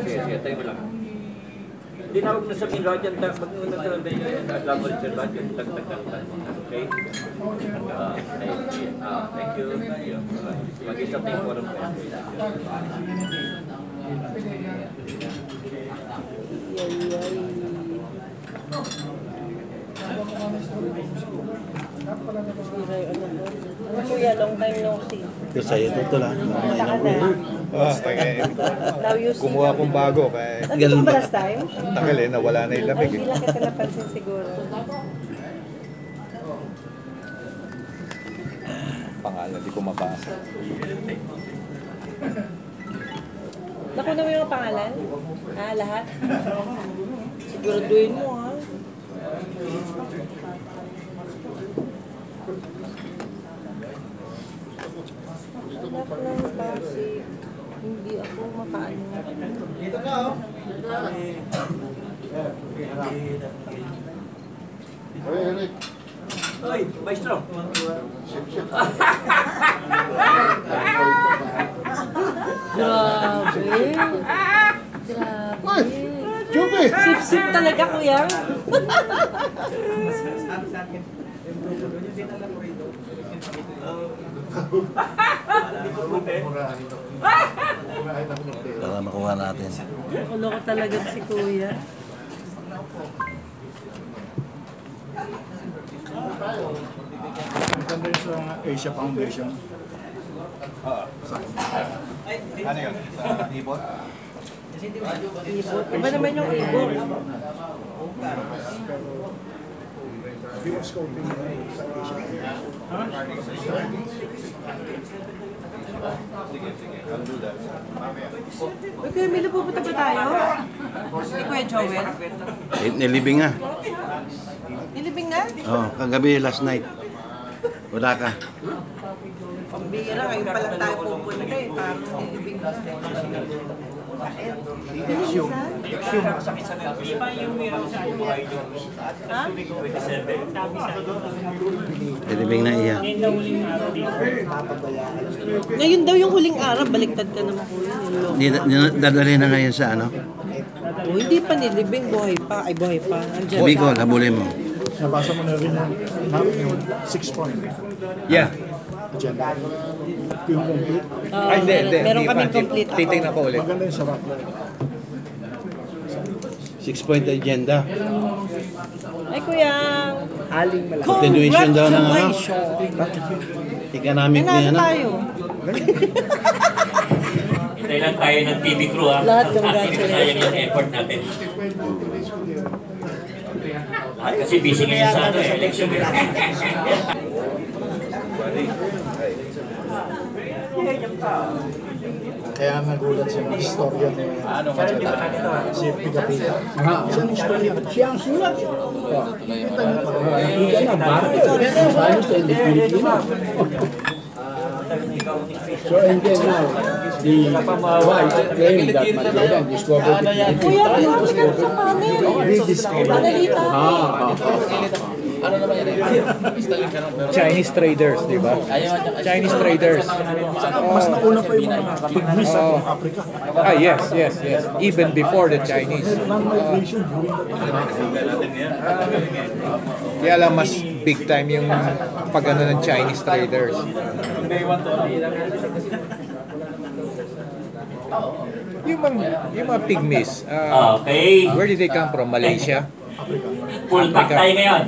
Sige, tayo mo lang. Hindi na huwag na sabihin lahat yan. Mag-una talaga yung laboratory lahat yung tagtagtagtag. Okay? Thank you. Mag-isa tayong forum kayo. Kuya, long time no see. Kasi ito lang. Kumuha akong bago. Ganun ba last time? Tagal nawala na yung lamig. Hindi lang kita napansin siguro. Pangalan, di ko mabasa. Nakuna mo yung pangalan? Lahat? Siguraduhin mo, ha? Anak ng Pasig. Hindi ako makaano. Dito ka, oh. Eric. Hoy, maestro! Grabe! Grabe! Chupi! Sip-sip talaga, kuya! Para makuha natin. Loko talaga si kuya. Maganda yun sa Asia Foundation. Ano yun? Sa ibon? Ibon. Iba naman yung ibon. Yung scoping sa Asia. Sige. I'll do that. Mamaya. Uy, kuya Milo, pupunta ba tayo? Ni Kuya Joel? Nilibing nga. Nilibing nga? Oh, kagabi last night. Wala ka. Pambira, kayo pa lang tayo pupunta eh. Parang nilibing na. Yung sakit sa nerve. Iba yung meron sa buhay yung Ha? 27. Nilibing na iya. Ngayon daw yung huling araw, baliktad ka naman kuya. Niloko. Dadali na ngayon sa ano? Oh, hindi pa nilibing, buhay pa. Ay, buhay pa. Andiyan Bicol, habulin mo. Nabasa mo na rin yung 6-point Yeah. agenda. Yung complete. Ay, hindi. Meron kaming complete. Titingnan ko ulit. Maganda yung sarap na. 6-point agenda. Ay, kuya. Continuation daw ng ano? Congratulations. Economic na Nanalo ano? tayo. Hintay lang tayo ng TV crew ha. Lahat Hindi congratulations. sayang yung effort natin. Ay, kasi busy ngayon sa ano, election. Kaya nagulat siya ng istorya ni si Pigapita. Siya ang istorya. Siya ang sulat. Kita niyo pa. Hindi na, bakit? Sabi sa Pilipino. So and then now, the wife claiming that Magellan discovered the Kuya, Philippines. marami ka sa panel. Rediscovered. Panalita. Chinese traders, di ba? Chinese traders. Mas nauna pa yung mga pigmis sa Africa. Yes. Even before the Chinese. Non-migration during the Kaya lang mas big time yung pag-ano ng Chinese traders. Yung mga pygmies, Okay. where did they come from? Malaysia? Full pack tayo ngayon.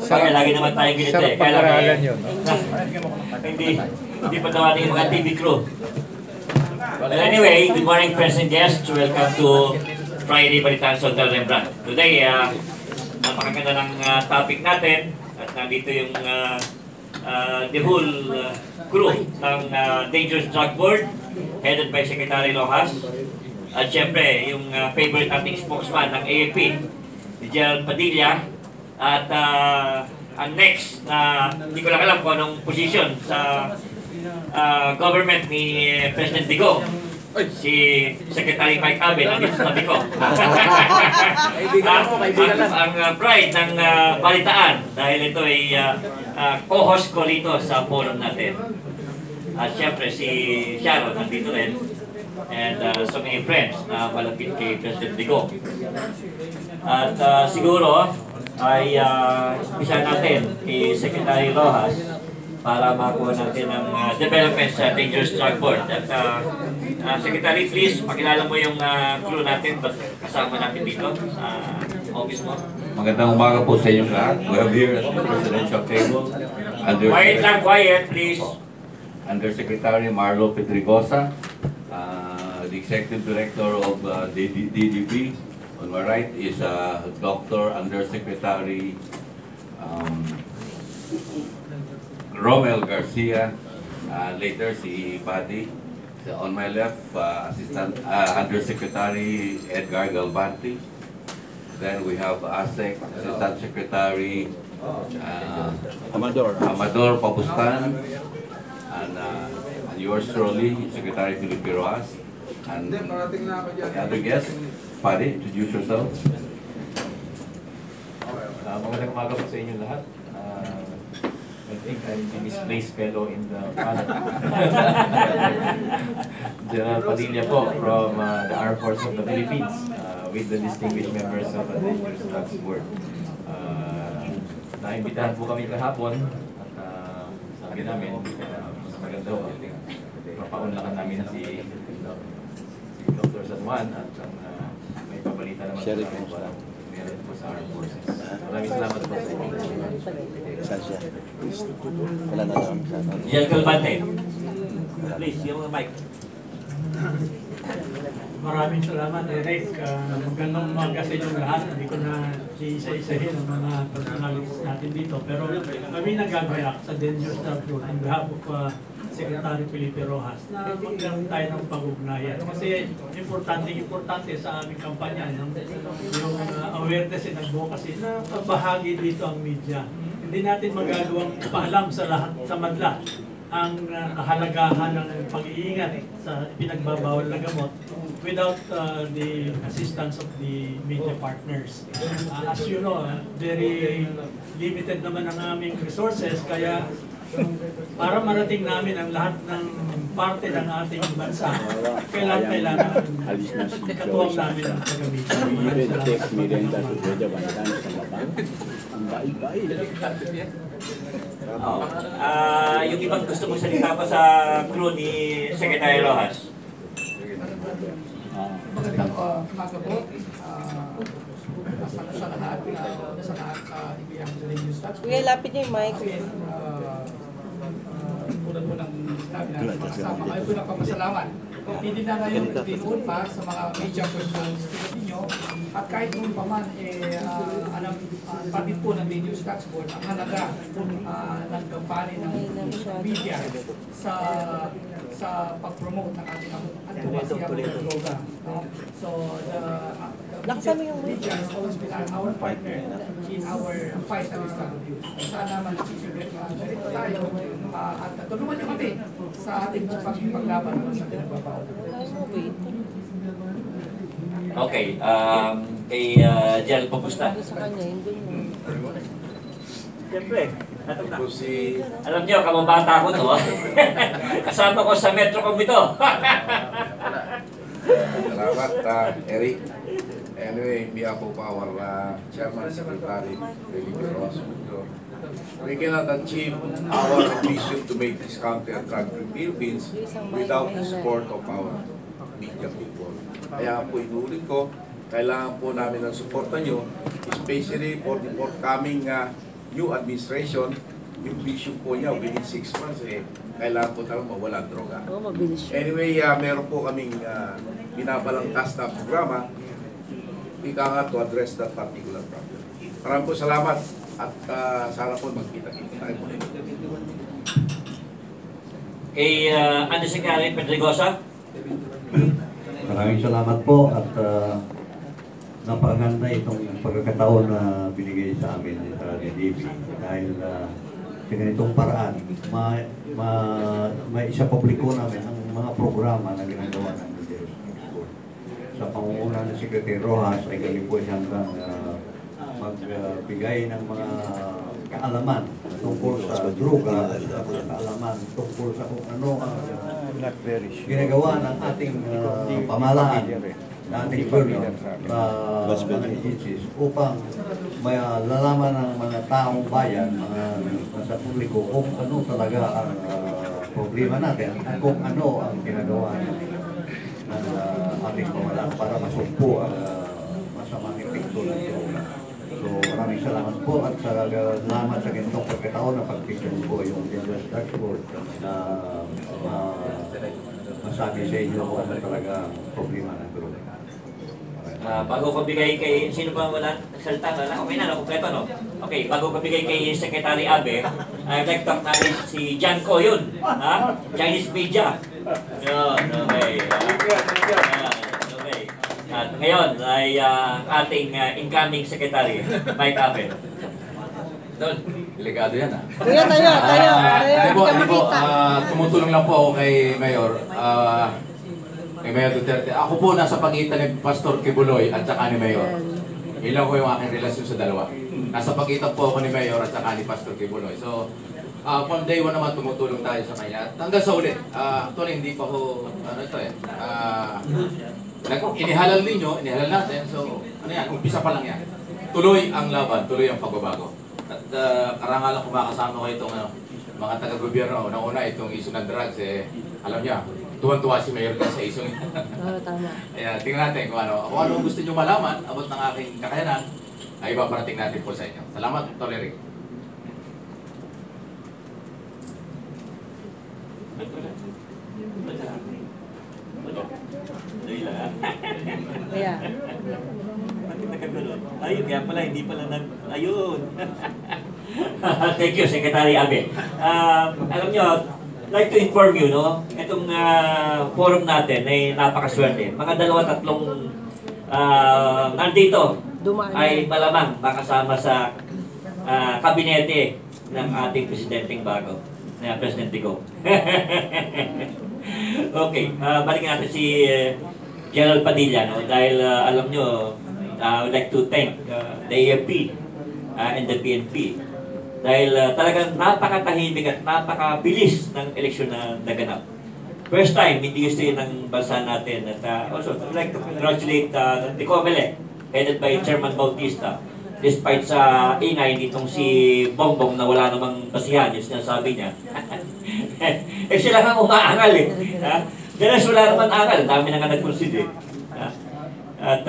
Kaya lagi naman tayo ganito Sarap eh. Kaya lang pag-aralan yun, no? hindi pa naman yung mga TV crew. Well, anyway, good morning friends and guests. Welcome to Friday Balitaan sa Hotel Rembrandt. Today, napakaganda ng topic natin. At nandito yung the whole crew ng Dangerous Drug Board, headed by Secretary Rojas. At syempre, yung favorite ating spokesman ng AFP, si Gerald Padilla. At ang next na hindi ko lang alam kung anong position sa government ni President Digong, si Secretary Mike Abe, nandito sa tabi ko. Ang pride ng balitaan dahil ito ay co-host ko rito sa forum natin. At syempre si Sharon nandito rin. And so many friends na malapit kay President Digong. At siguro ay umpisa natin kay Secretary Rojas para makuha natin ang development sa dangerous drug board. At Secretary, please, pakilala mo yung crew natin, kasama natin dito sa office mo. Magandang umaga po sa inyong lahat. We have here at the presidential table Quiet lang, quiet, please. Undersecretary Marlo Pedregosa, the Executive Director of DDP. On my right is Dr. Undersecretary Romel Garcia, later si Buddy. On my left, Assistant Undersecretary Edgar Galbanti. Then we have ASEC, Assistant Secretary Amador Papustan, and yours truly, Secretary Felipe Rojas. And the other guest, Pari, introduce yourself. Magandang umaga po sa inyo lahat. I think I'm the misplaced fellow in the panel. General Padilla po from the Armed Forces of the Philippines with the distinguished members of the Dangerous Drugs Board. Naimbitahan po kami kahapon at sabi namin, mas maganda po, papaunlakan namin si Dr. San Juan at may pabalita naman po meron po sa Armed Forces. Maraming salamat po sa inyo. Wala na lang. Jel Calvante. Please, yung mic. Maraming salamat, Eric. Magandang umaga sa inyong lahat. Hindi ko na isa-isahin ang mga personalities natin dito. Pero kami nagagayak sa Dangerous Drug Board on behalf of Secretary Felipe Rojas na magkaroon tayo ng pag-ugnayan. Kasi importante sa aming kampanya yung awareness and advocacy na pagbahagi dito ang media. Hindi natin magagawang paalam sa lahat, sa madla, ang kahalagahan ng pag-iingat sa pinagbabawal na gamot without the assistance of the media partners. As you know, very limited naman ang aming resources, kaya para marating namin ang lahat ng parte ng ating bansa, kailangan katuwang namin ang pagamitan. Yung ibang gusto mo salita pa sa crew ni Secretary Rojas. Magandang umaga po. Sa lahat, ibigay ang Dangerous Drugs Board. Kuya, lapit niyo yung mic. Tulad po ng sinabi natin mga kasama. Ayaw po nagpapasalamat. Hindi na ngayon tinuon pa sa mga media persons ninyo. At kahit noon pa man, alam, pati po ng Dangerous Drugs Board ang halaga ng kampanya ng media sa pag-promote ng ating anti-wasiya ng droga. So, the media has always been our partner in our fight against drug abuse. Sana magsisibit tayo at tulungan niyo kami sa ating paglaban sa pinagbabawal. Okay, kay Jel Papusta. Siyempre, alam niyo, kamabata ko to. Kasama ko sa Metrocom ito. Salamat, Eric. Anyway, behalf of our Chairman Secretary, Felipe Rojas, we cannot achieve our vision to make this country a drug-free Philippines without the support of our media people. Kaya po inulit ko, kailangan po namin ng suporta nyo, especially for the forthcoming new administration. Yung vision po niya within 6 months, kailangan po talagang mawala ang droga. Anyway, meron po kaming binabalangkas na programa to address that particular problem. Maraming po salamat at sana po magkita-kita tayo muli. Kay Undersecretary Pedregosa. Maraming salamat po at napakaganda itong pagkakataon na binigay sa amin sa DDP dahil sa ganitong paraan may isa publiko namin ang mga programa na ginagawa ng Dangerous Drugs Board. Sa pangunguna ng Secretary Rojas ay kami po hanggang magbigay ng mga kaalaman tungkol sa droga at kaalaman tungkol sa kung ano ang ginagawa ng ating pamahalaan, ng ating gobyerno na mga agencies upang may lalaman ng mga taong bayan, mga nasa publiko kung ano talaga ang problema natin at kung ano ang ginagawa ng ating pamahalaan para masumpo ang masamang epekto ng droga. So maraming salamat po at salamat sa ganitong pagkataon na pag-picture po yung General Dashboard na masabi sa inyo kung ano talaga ang problema ng droga. Bago ko bigay kay, sino ba wala nagsalita na? Okay na, kumpleto no? Okay, bago ko bigay kay Secretary Abe, I'd like to acknowledge si Jan Ko yun, ha? Chinese media. Yun, okay. Okay. At ngayon ay ating incoming Secretary, Mike Abe. Doon, delegado yan Tayo. Hindi po, Hindi ka makita. tumutulong lang po ako kay Mayor. Kay Mayor Duterte. Ako po nasa pagitan ni Pastor Kibuloy at saka ni Mayor. Ilan ko yung aking relasyon sa dalawa. Nasa pagitan po ako ni Mayor at saka ni Pastor Kibuloy. So, from day one naman tumutulong tayo sa kanya. At hanggang sa uli, actually hindi pa ko, inihalal natin. So, umpisa pa lang yan. Tuloy ang laban, tuloy ang pagbabago. At karangalan kumakasama ko itong mga taga-gobyerno. Una itong issue ng drugs, alam niya, tuwan-tuwa si Mayor sa issue niya. Tama. Kaya tingnan natin kung ano gusto nyo malaman about ng aking kakayanan, ay ipaparating natin po sa inyo. Salamat, Tolerik. Yeah. Ayun, kaya pala, hindi pala ayun. Thank you, Secretary Abe. Alam nyo, like to inform you, no? Itong forum natin ay napakaswerte. Mga 2-3 nandito ay malamang makasama sa kabinete ng ating presidenteng bago, na Presidente Go. Okay, balikan natin si General Padilla, no? Dahil alam nyo, I would like to thank the AFP and the PNP dahil talagang napakatahimik at napakabilis ng eleksyon na naganap. First time, hindi gusto yun ng bansa natin. At also, I'd like to congratulate the COMELEC, headed by Chairman Bautista. Despite sa ingay nitong si Bongbong na wala namang basihan, yung sinasabi niya. Sila nga umaangal eh. Dahil wala naman angal, dami na nga nag-consider. At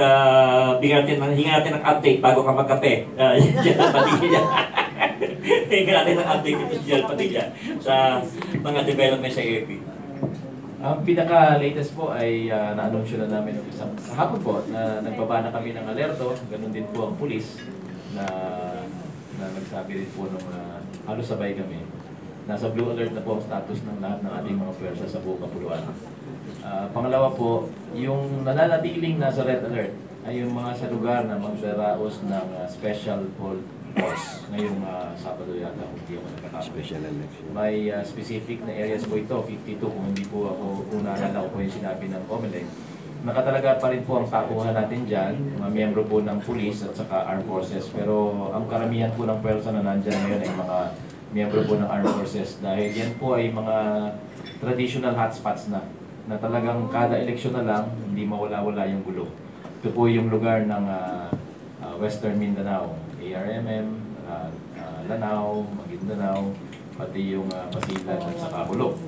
hinga natin ng update bago ka magkape. General Padilla. Hinga natin ng update ito si General Padilla sa mga development sa AFP. Ang pinaka-latest po ay na-anunsyo na namin isang kahapon po na nagbaba na kami ng alerto. Ganun din po ang pulis na nagsabi rin po nung halos sabay kami. Nasa blue alert na po ang status ng lahat ng ating mga pwersa sa buong Kapuluan. Pangalawa po, yung nananatiling nasa red alert ay yung mga sa lugar na magdaraos ng special force ngayong Sabado yata kung hindi ako nagkakamali. May specific na areas po ito, 52 kung hindi po ako naalala ko po yung sinabi ng COMELEC. Nakatalaga pa rin po ang takuhan natin dyan, mga miyembro po ng police at saka armed forces. Pero ang karamihan po ng pwersa na nandyan ngayon ay mga miyembro po ng armed forces dahil yan po ay mga traditional hotspots na talagang kada eleksyon na lang hindi mawala-wala yung gulo. Ito po yung lugar ng Western Mindanao, ARMM, Lanao, Maguindanao, pati yung Basilan at saka Hulog.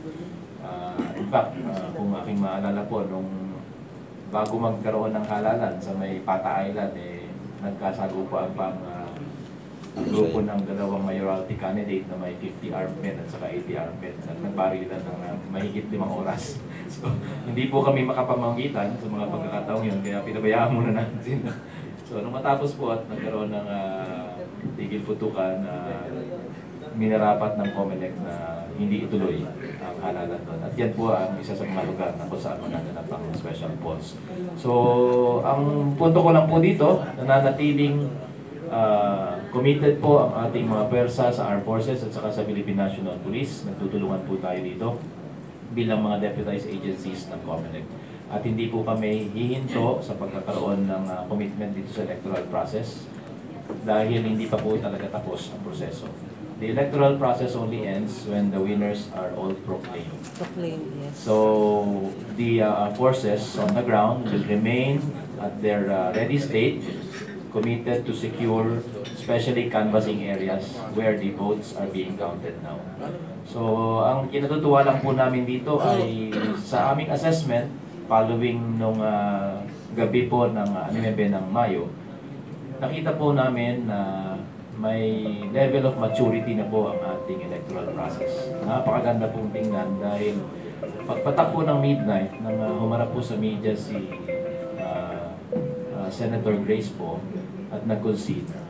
In fact, kung aking maalala po, nung bago magkaroon ng halalan sa may Pata Island, nagkasagupaan pa ang grupo ng dalawang mayoralty candidate na may 50 armed men at saka 80 armed men at nagbarilan ng mahigit 5 oras. So, hindi po kami makapamanggitan sa mga pagkakataong yun, kaya pinabayaan muna natin. So, nung matapos po at nagkaroon ng tigil putukan, minarapat ng COMELEC na hindi ituloy ang halalan doon. At yan po ang isa sa mga lugar na kung saan magaganap ang special force. So, ang punto ko lang po dito, nananatiling committed po ang ating mga pwersa sa Armed Forces at saka sa Philippine National Police. Nagtutulungan po tayo dito bilang mga deputized agencies ng COMELEC. At hindi po kami hihinto sa pagkakaroon ng commitment dito sa electoral process. dahil hindi pa po talaga tapos ang proseso. The electoral process only ends when the winners are all proclaimed. Proclaimed, yes. So the forces on the ground will remain at their ready state, committed to secure especially canvassing areas where the votes are being counted now. So ang kinatutuwa lang po namin dito ay sa aming assessment following nung gabi po ng ng Mayo, nakita po namin na may level of maturity na po ang ating electoral process. Napakaganda pong tingnan dahil pagpatak po ng midnight nang humarap po sa media si Senator Grace po at nag-concede.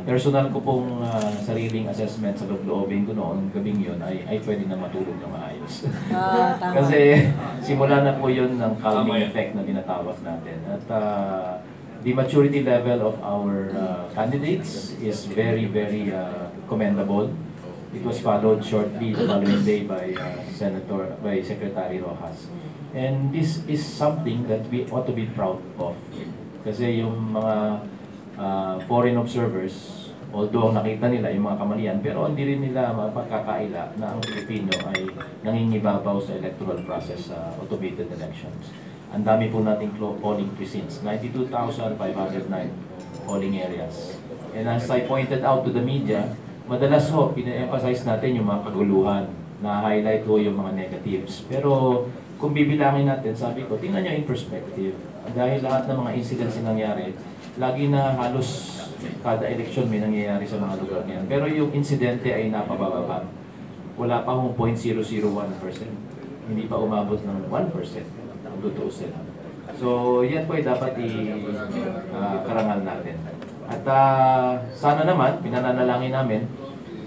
Personal ko pong sariling assessment sa loob-loobin ko noon, gabing yun, ay pwede na matulog na maayos. Kasi simula na po yun ng calming effect na tinatawag natin. At the maturity level of our candidates is very, very commendable. It was followed shortly the following day by Secretary Rojas. And this is something that we ought to be proud of. Kasi yung mga foreign observers, although nakita nila yung mga kamalian, pero hindi rin nila mapagkakaila na ang Pilipino ay nangingibabaw sa electoral process sa automated elections. Ang dami po nating polling precincts, 92,509 polling areas. And as I pointed out to the media, madalas ho, pina-emphasize natin yung mga kaguluhan, na-highlight ho yung mga negatives. Pero kung bibilangin natin, sabi ko, tingnan nyo in perspective. Dahil lahat ng mga incidents na nangyari, lagi na halos kada eleksyon may nangyayari sa mga lugar niyan. Pero yung insidente ay napababa. Wala pa hong 0.001%. Hindi pa umabot ng 1%. Ang tutuusin. So, yan po ay dapat i-karangal natin. At sana naman, pinananalangin namin,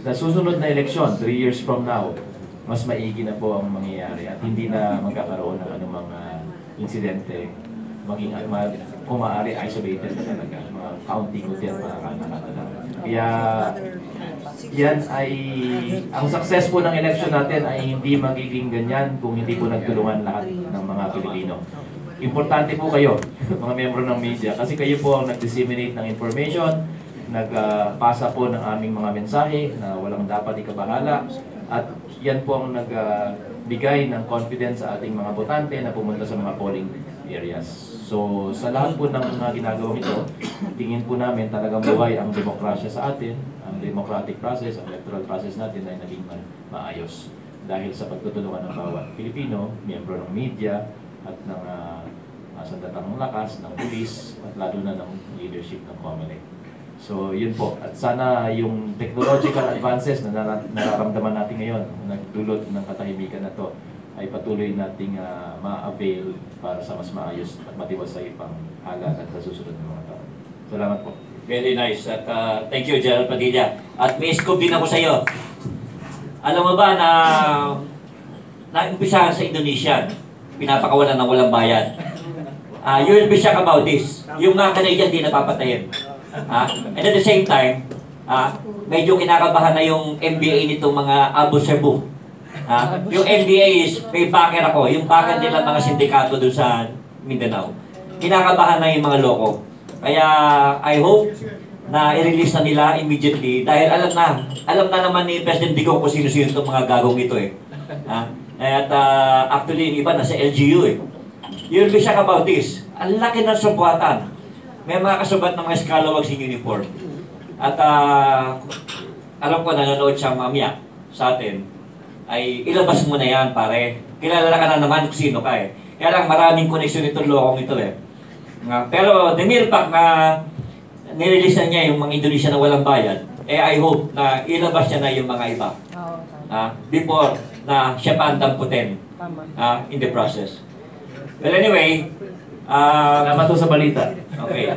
sa susunod na eleksyon, 3 years from now, mas maigi na po ang mangyayari at hindi na magkakaroon ng anumang insidente, maging kung maaari isolated na talaga, mga counting ko yan, mga kanakata. Kaya yan ay, ang success po ng election natin ay hindi magiging ganyan kung hindi po nagtulungan lahat ng mga Pilipino. Importante po kayo, mga membro ng media, kasi kayo po ang nag-disseminate ng information, nagpasa po ng aming mga mensahe na walang dapat ikabahala, at yan po ang nagbigay ng confidence sa ating mga botante na pumunta sa mga polling areas. So, sa lahat po ng mga ginagawang ito, tingin po namin talagang buhay ang demokrasya sa atin, ang democratic process, ang electoral process natin ay naging maayos. Dahil sa pagtutulungan ng bawat Pilipino, miyembro ng media, at ng sandatang lakas, ng pulis, at lalo na ng leadership ng COMELEC. So, yun po. At sana yung technological advances na nararamdaman natin ngayon, nagdulot ng katahimikan na to, ay patuloy nating ma-avail para sa mas maayos at matiwasay pang halag at sa susunod ng mga taon. Salamat po. Very nice. At thank you, Gerald Padilla. At may scoop din ako sa iyo. Alam mo ba na naumpisahan sa Indonesia, pinapakawalan ng walang bayad. You will be shocked about this. Yung mga Canadian di napapatayin. And at the same time, medyo kinakabahan na yung MBA nitong mga Abu Serbu. Yung MBA is, may backer ako, yung backer nila mga sindikato doon sa Mindanao. Kinakabahan na yung mga loko. Kaya I hope na i-release na nila immediately dahil alam na naman ni President Digong kung sino-sino itong mga gagong ito eh. At actually yung iba nasa LGU eh. You'll be shocked about this. Ang laki ng subuatan. May mga kasubat ng mga scalawags in uniform. At alam ko nanonood siya mamaya sa atin, ay ilabas mo na yan pare. Kilala ka na naman kung sino ka eh. Kaya lang maraming connection itong lokong ito eh. Pero the mere fact na nirelease na niya yung mga Indonesia na walang bayad, I hope na ilabas niya na yung mga iba. Before na siya pa ang damputin in the process. Well anyway, salamat po sa balita. Okay.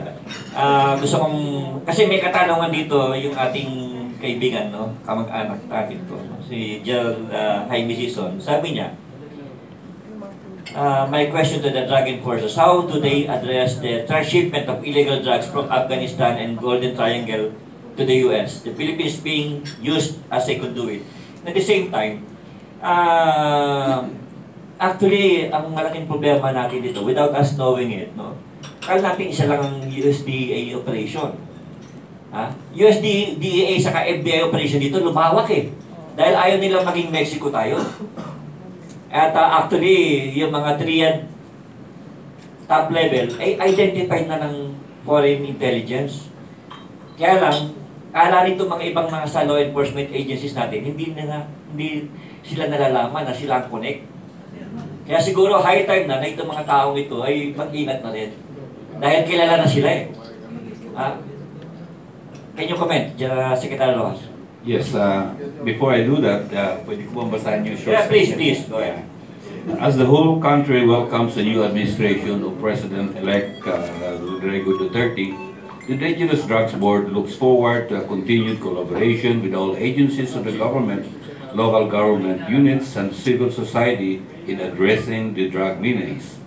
Gusto kong, kasi may katanungan dito yung ating kaibigan, no? Kamag-anak natin to, si Gerald Jaime Sison. Sabi niya, my question to the drug enforcers, how do they address the transshipment of illegal drugs from Afghanistan and Golden Triangle to the US? The Philippines being used as a conduit. At the same time, actually, ang malaking problema natin dito, without us knowing it, no? Kala natin isa lang ang USDA operation. DEA saka FBI operation dito lumawak eh. Dahil ayaw nilang maging Mexico tayo. At actually, yung mga triad top level ay identified na ng foreign intelligence. Kaya lang, kala nito mga ibang mga sa law enforcement agencies natin, hindi sila nalalaman na sila ang connect. Kaya siguro high time na itong mga taong ito ay mag-ingat na rin. Dahil kilala na sila eh. Can you comment, Secretary Rojas? Yes, before I do that, pwede ko bang basahin yung short Yeah, please, statement? go ahead. As the whole country welcomes the new administration of President-elect Rodrigo Duterte, the Dangerous Drugs Board looks forward to a continued collaboration with all agencies of the government, local government units, and civil society in addressing the drug menace.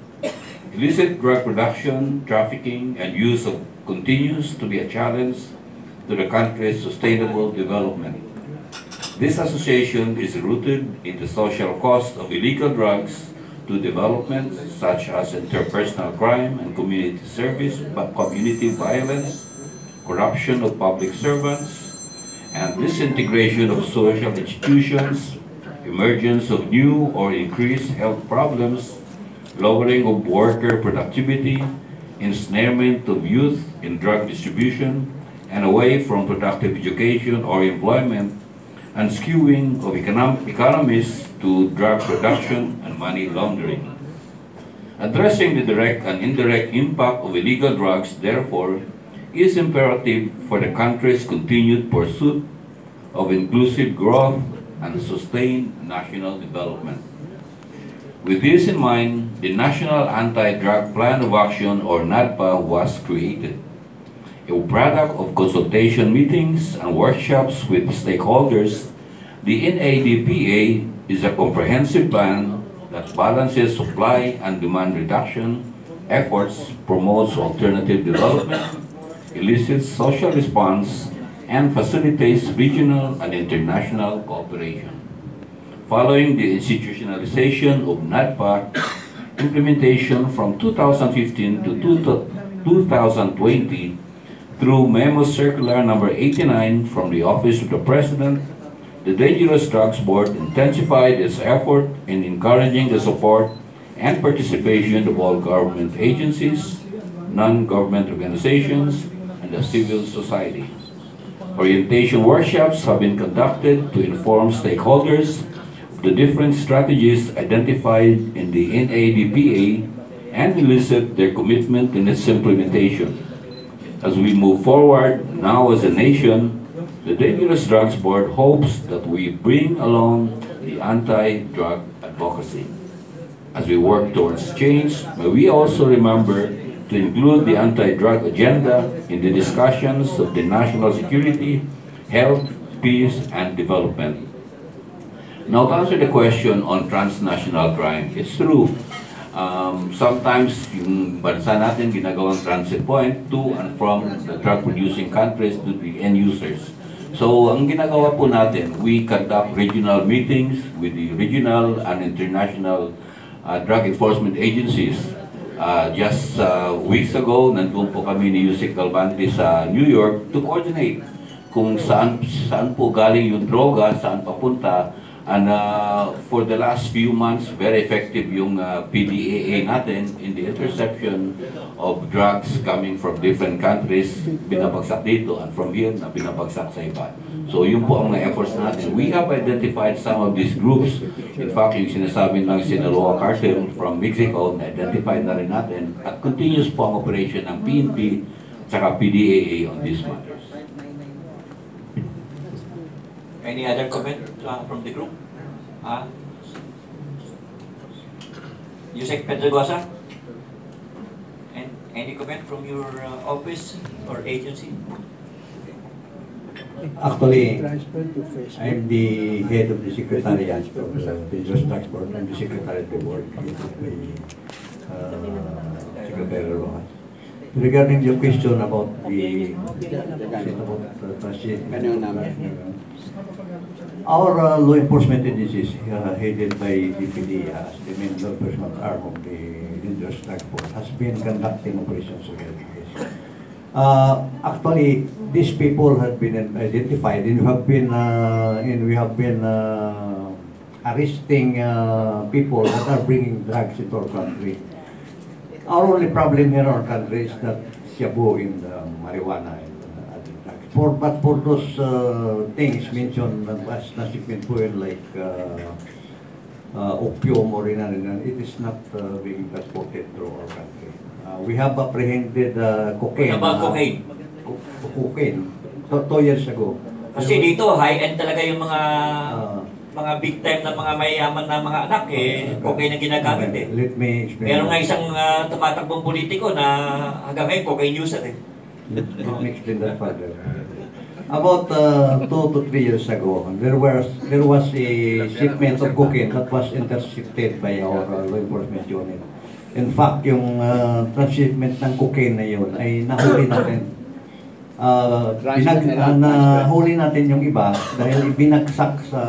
Illicit drug production, trafficking, and use continues to be a challenge to the country's sustainable development. This association is rooted in the social cost of illegal drugs to development, such as interpersonal crime and community service, but community violence, corruption of public servants, and disintegration of social institutions, emergence of new or increased health problems, lowering of worker productivity, ensnarement of youth in drug distribution, and away from productive education or employment, and skewing of economies to drug production and money laundering. Addressing the direct and indirect impact of illegal drugs, therefore, is imperative for the country's continued pursuit of inclusive growth and sustained national development. With this in mind, the National Anti-Drug Plan of Action, or NADPA, was created. A product of consultation meetings and workshops with stakeholders, the NADPA is a comprehensive plan that balances supply and demand reduction efforts, promotes alternative development, elicits social response, and facilitates regional and international cooperation. Following the institutionalization of NADPA, implementation from 2015 to 2020, through Memo Circular Number 89 from the Office of the President, the Dangerous Drugs Board intensified its effort in encouraging the support and participation of all government agencies, non-government organizations, and the civil society. Orientation workshops have been conducted to inform stakeholders of the different strategies identified in the NADPA and elicit their commitment in its implementation. As we move forward now as a nation, the Dangerous Drugs Board hopes that we bring along the anti-drug advocacy. As we work towards change, may we also remember to include the anti-drug agenda in the discussions of the national security, health, peace, and development. Now, to answer the question on transnational crime, it's true. Sometimes yung bansa natin ginagawang transit point to and from the drug-producing countries to the end users. So, ang ginagawa po natin, we conduct regional meetings with the regional and international drug enforcement agencies. Just weeks ago, nandun po kami ni Yusek Galvante sa New York to coordinate kung saan po galing yung droga, saan papunta. And for the last few months, very effective yung PDAA natin in the interception of drugs coming from different countries, binabagsak dito, and from here, na binabagsak sa iba. So yun po ang mga efforts natin. We have identified some of these groups. In fact, yung sinasabi ng Sinaloa Cartel from Mexico, na-identify na rin natin, at continuous po ang operation ng PNP at saka PDAA on these matters. Any other comment from the group? Yusek Pedregosa? And any comment from your office or agency? Actually, I'm the head of the secretariat of the Dangerous Drugs Board. I'm the secretary of the board. Secretary Rojas. Regarding your question about our law enforcement agencies headed by DPD as the main law enforcement arm of the Dangerous Drugs Board has been conducting operations against this. Actually, these people have been identified, and we have been arresting people that are bringing drugs into our country. Our only problem here in our country is that shabu in the marijuana and other drugs. But for those things mentioned as nasipin po yun, like opium or it is not being transported through our country. We have apprehended cocaine. What about cocaine? Cocaine. 2 years ago. Kasi dito, high-end talaga yung mga big time na mga mayayaman na mga anak cocaine ang ginagamit Let me explain. Meron nga isang tumatakbong politiko na hanggang ngayon cocaine user Let me explain that further. About 2 to 3 years ago, there was a shipment of cocaine that was intercepted by our law enforcement unit. In fact, yung transshipment ng cocaine na yun ay nahuli natin. Nahuli natin yung iba dahil binagsak sa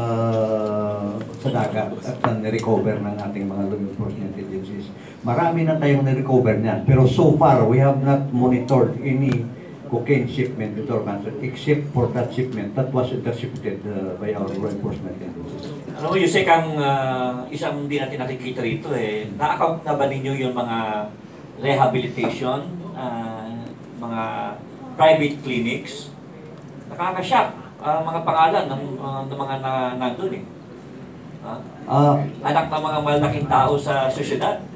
dagat at na-recover ng ating mga law enforcement agencies. Marami na tayong na-recover niyan. Pero so far, we have not monitored any cocaine shipment into our country except for that shipment that was intercepted by our law enforcement agencies. Ano mo, Yusek, ang isang hindi natin nakikita rito na-account na ba ninyo yung mga rehabilitation, mga private clinics? Nakaka-shock mga pangalan ng mga nandun anak ng mga malaking tao sa sosyedad.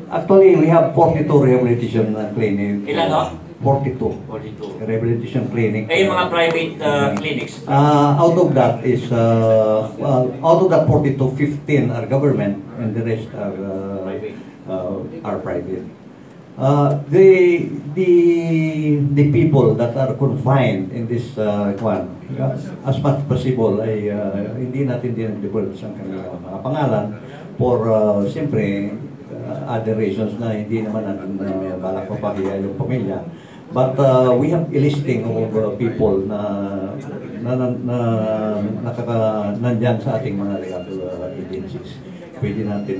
Actually, we have 42 rehabilitation clinics. Ilan ho? 42. 42. Rehabilitation clinic. Yung mga private clinics? Out of that 42, 15 are government and the rest are private. The people that are confined in this as much possible ay hindi natin din-divulge ang kanilang mga pangalan for siyempre other reasons na hindi naman natin balak mapahiya yung pamilya. But we have a listing of people na nandyan sa ating mga rehab agencies. Pwede natin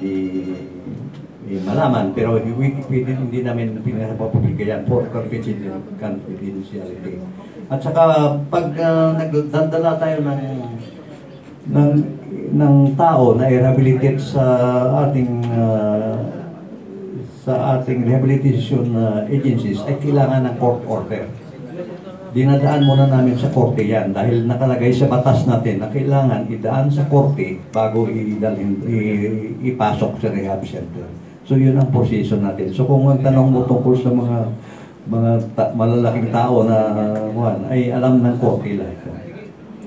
malaman, pero hindi namin pinapapublika yan for confidentiality. At saka pag nagdadala tayo ng tao na i-rehabilitate sa ating rehabilitation agencies ay kailangan ng court order. Dinadaan muna namin sa korte yan dahil nakalagay sa batas natin na kailangan idaan sa korte bago ipasok sa rehab center. So yun ang proseso natin. So kung magtanong mo tungkol sa mga malalaking tao na ay alam ng korte lahat.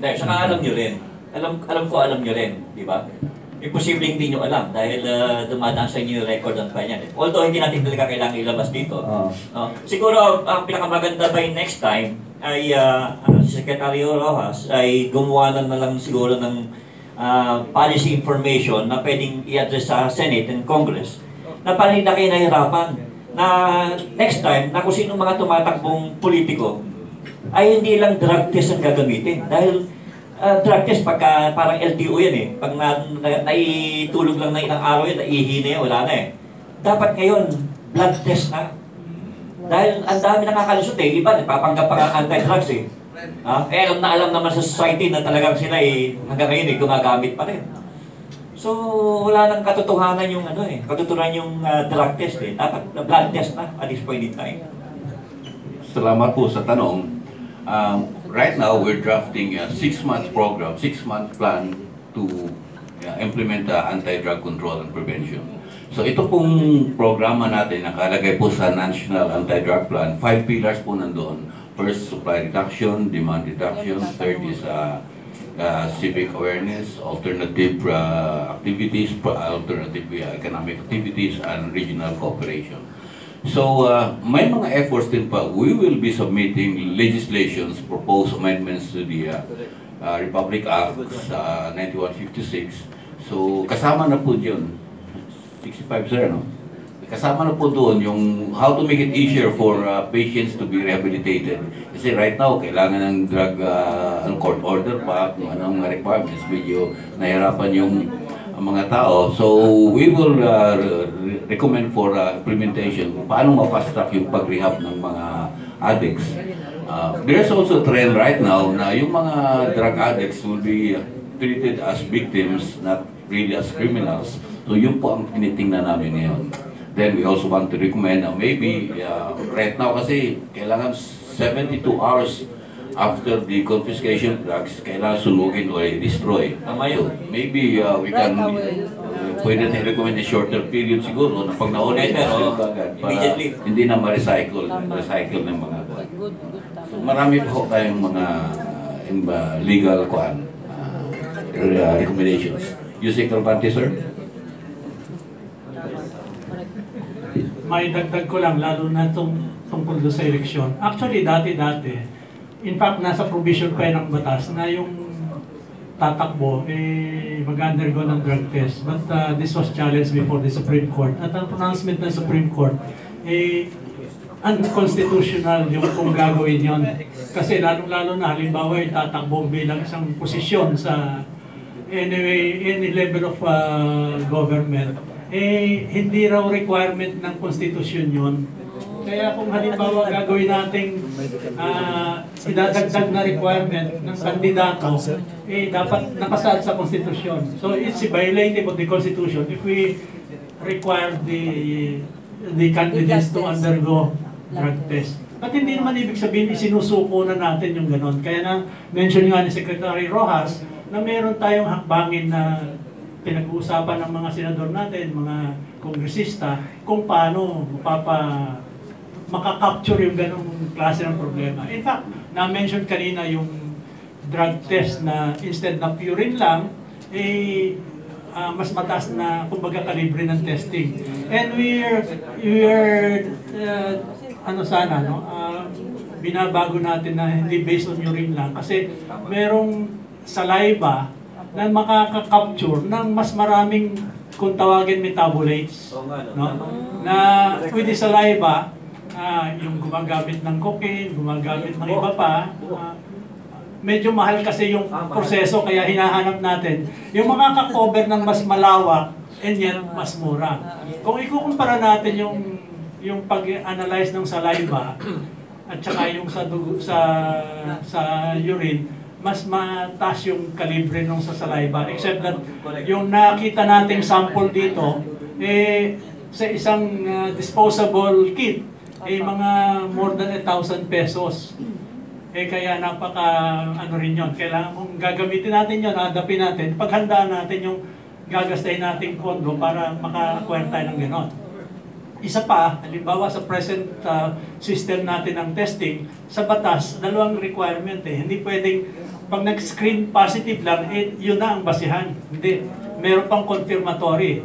Dahil saka alam nyo rin. Alam nyo rin, di ba? Imposible hindi nyo alam dahil dumadaan sa inyo yung record ng panyan. Although hindi natin talaga kailangan ilabas dito. Siguro ang pinakamaganda by next time ay si Secretary Rojas ay gumawa na lang siguro ng policy information na pwedeng i-address sa Senate and Congress na parang hindi na kayo nahihirapan na next time na kung sino mga tumatakbong politiko ay hindi lang drug test ang gagamitin dahil drug test pagka parang LTO yan pag naitulog lang na ilang araw yan, naihi na yan, wala na dapat ngayon blood test na dahil ang dami nakakalusot iba nagpapanggap pa ang anti-drugs alam naman sa society na talagang sila hanggang ngayon gumagamit pa rin. So wala nang katotohanan yung katotohanan yung drug test dapat blood test na at this point in time. Salamat po sa tanong. Right now, we're drafting a 6-month program, 6-month plan to implement anti-drug control and prevention. So ito pong programa natin, nakalagay po sa National Anti-Drug Plan, 5 pillars po nandoon. First, supply reduction, demand reduction. Third is civic awareness, alternative activities, alternative economic activities, and regional cooperation. So, may mga efforts din pa. We will be submitting legislations, proposed amendments to the Republic Act 9156. So, kasama na po yun. 65, sir, no? Kasama na po doon yung how to make it easier for patients to be rehabilitated. Kasi right now, kailangan ng drug court order pa, kung anong requirements. Medyo nahirapan yung ang mga tao. So we will recommend for implementation paano ma-fast track yung pag-rehab ng mga addicts. There's also a trend right now na yung mga drug addicts will be treated as victims, not really as criminals. So yun po ang tinitingnan namin ngayon. Then we also want to recommend maybe right now kasi kailangan 72 hours after the confiscation of drugs, kailangan sunugin o i-destroy. So maybe we can pwede na recommend a shorter period siguro na pag na-audit para hindi na ma-recycle ng mga so marami po tayong mga legal recommendations. Yusek Calvante, sir? May dagdag ko lang, lalo na tungkol doon sa eleksyon. Actually, dati, in fact, nasa provision pa ng batas na yung tatakbo, mag-undergo ng drug test. But this was challenged before the Supreme Court. At ang pronouncement ng Supreme Court, unconstitutional yung kung gagawin yon. Kasi lalong-lalo na, halimbawa, tatakbo bilang isang posisyon sa any level of government, hindi raw requirement ng konstitusyon yun. Kaya kung halimbawa gagawin nating idadagdag na requirement ng kandidato, dapat nakasaad sa konstitusyon. So it's violative of the constitution if we require the candidates to undergo drug test. At hindi naman ibig sabihin isinusuko na natin yung ganon. Kaya na mention nga ni Secretary Rojas na meron tayong hakbangin na pinag-uusapan ng mga senador natin, mga kongresista, kung paano makakapture yung ganong klase ng problema. In fact, na-mention kanina yung drug test na instead na urine lang, mas mataas na, kumbaga, kalibre ng testing. And we're binabago natin na hindi based on urine lang kasi merong saliva na makaka-capture ng mas maraming, kung tawagin, metabolates, no? Na with the saliva, yung gumagamit ng cocaine, gumagamit ng iba pa, medyo mahal kasi yung proseso, kaya hinahanap natin yung makaka-cover ng mas malawak and yet mas mura. Kung ikukumpara natin yung pag-analyze ng saliva at saka yung sa dugo, sa urine, mas mataas yung kalibre nung sa saliva, except that yung nakita nating sample dito sa isang disposable kit mga more than 1,000 pesos. Kaya napaka rin yun. Kailangan kung gagamitin natin yun, adapin natin, paghandaan natin yung gagastahin nating pondo para maka-acquire tayo ng gano'n. Isa pa, halimbawa sa present system natin ng testing, sa batas, dalawang requirement Hindi pwedeng pag nag-screen positive lang, yun na ang basihan. Hindi. Meron pang confirmatory,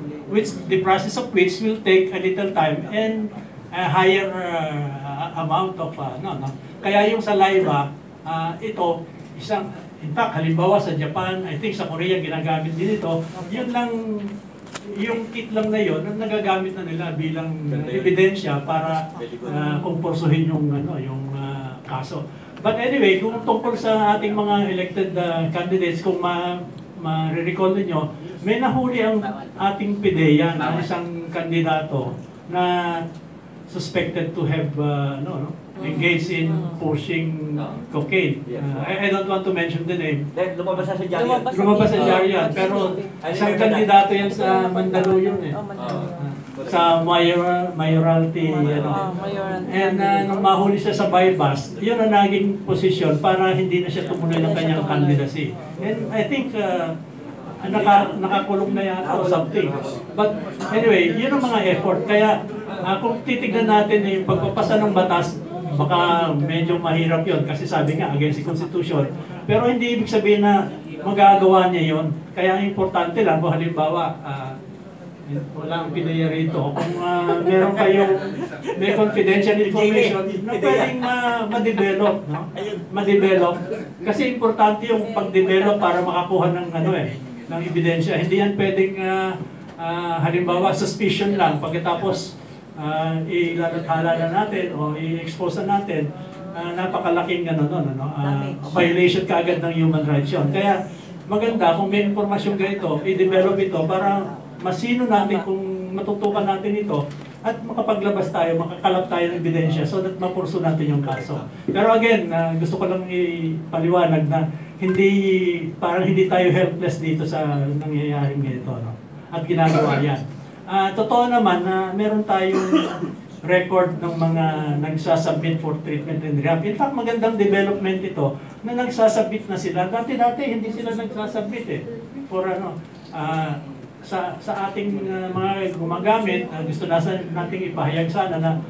the process of which will take a little time and a higher amount of Kaya yung saliva, ito, in fact, halimbawa sa Japan, I think sa Korea ginagamit din ito, yun lang, yung kit lang na yun, nagagamit na nila bilang ebidensya para kumpursuhin yung kaso. But anyway, kung tungkol sa ating mga elected candidates, kung ma-recall ninyo, may nahuli ang ating PIDEA na isang kandidato na suspected to have engaged in pushing cocaine. I don't want to mention the name. Lumabas na sa Jarian. Lumabas sa Jarian, pero isang kandidato yan sa Mandaluyong sa mayoralty. And nung mahuli siya sa bypass, yun ang naging posisyon para hindi na siya tumuloy ng kanyang candidacy. And I think nakakulong na yata o something. But anyway, yun ang mga effort. Kaya kung titignan natin yung pagpapasa ng batas, baka medyo mahirap yun kasi sabi nga against the Constitution. Pero hindi ibig sabihin na magagawa niya yun. Kaya importante lang kung halimbawa walang PIDEA rito. Kung meron kayong may confidential information na pwedeng ma-develop, no? Ma-develop. Kasi importante yung pag-develop para makakuha ng ng ebidensya. Hindi yan pwedeng halimbawa suspicion lang pagkatapos ilalathala na natin o i-expose na natin, napakalaking violation kaagad ng human rights yun. Kaya maganda kung may impormasyon ganito, i-develop ito para masino natin kung matutukan natin ito at makapaglabas tayo, makakalap tayo ng ebidensya so that mapurso natin yung kaso. Pero again, gusto ko lang ipaliwanag na parang hindi tayo helpless dito sa nangyayaring ganito, no? At ginagawa yan. Totoo naman na meron tayong record ng mga nagsasubmit for treatment and rehab. In fact, magandang development ito na nagsasubmit na sila. Dati hindi sila nagsasubmit for sa ating mga gumagamit, gusto nating ipahayag sana na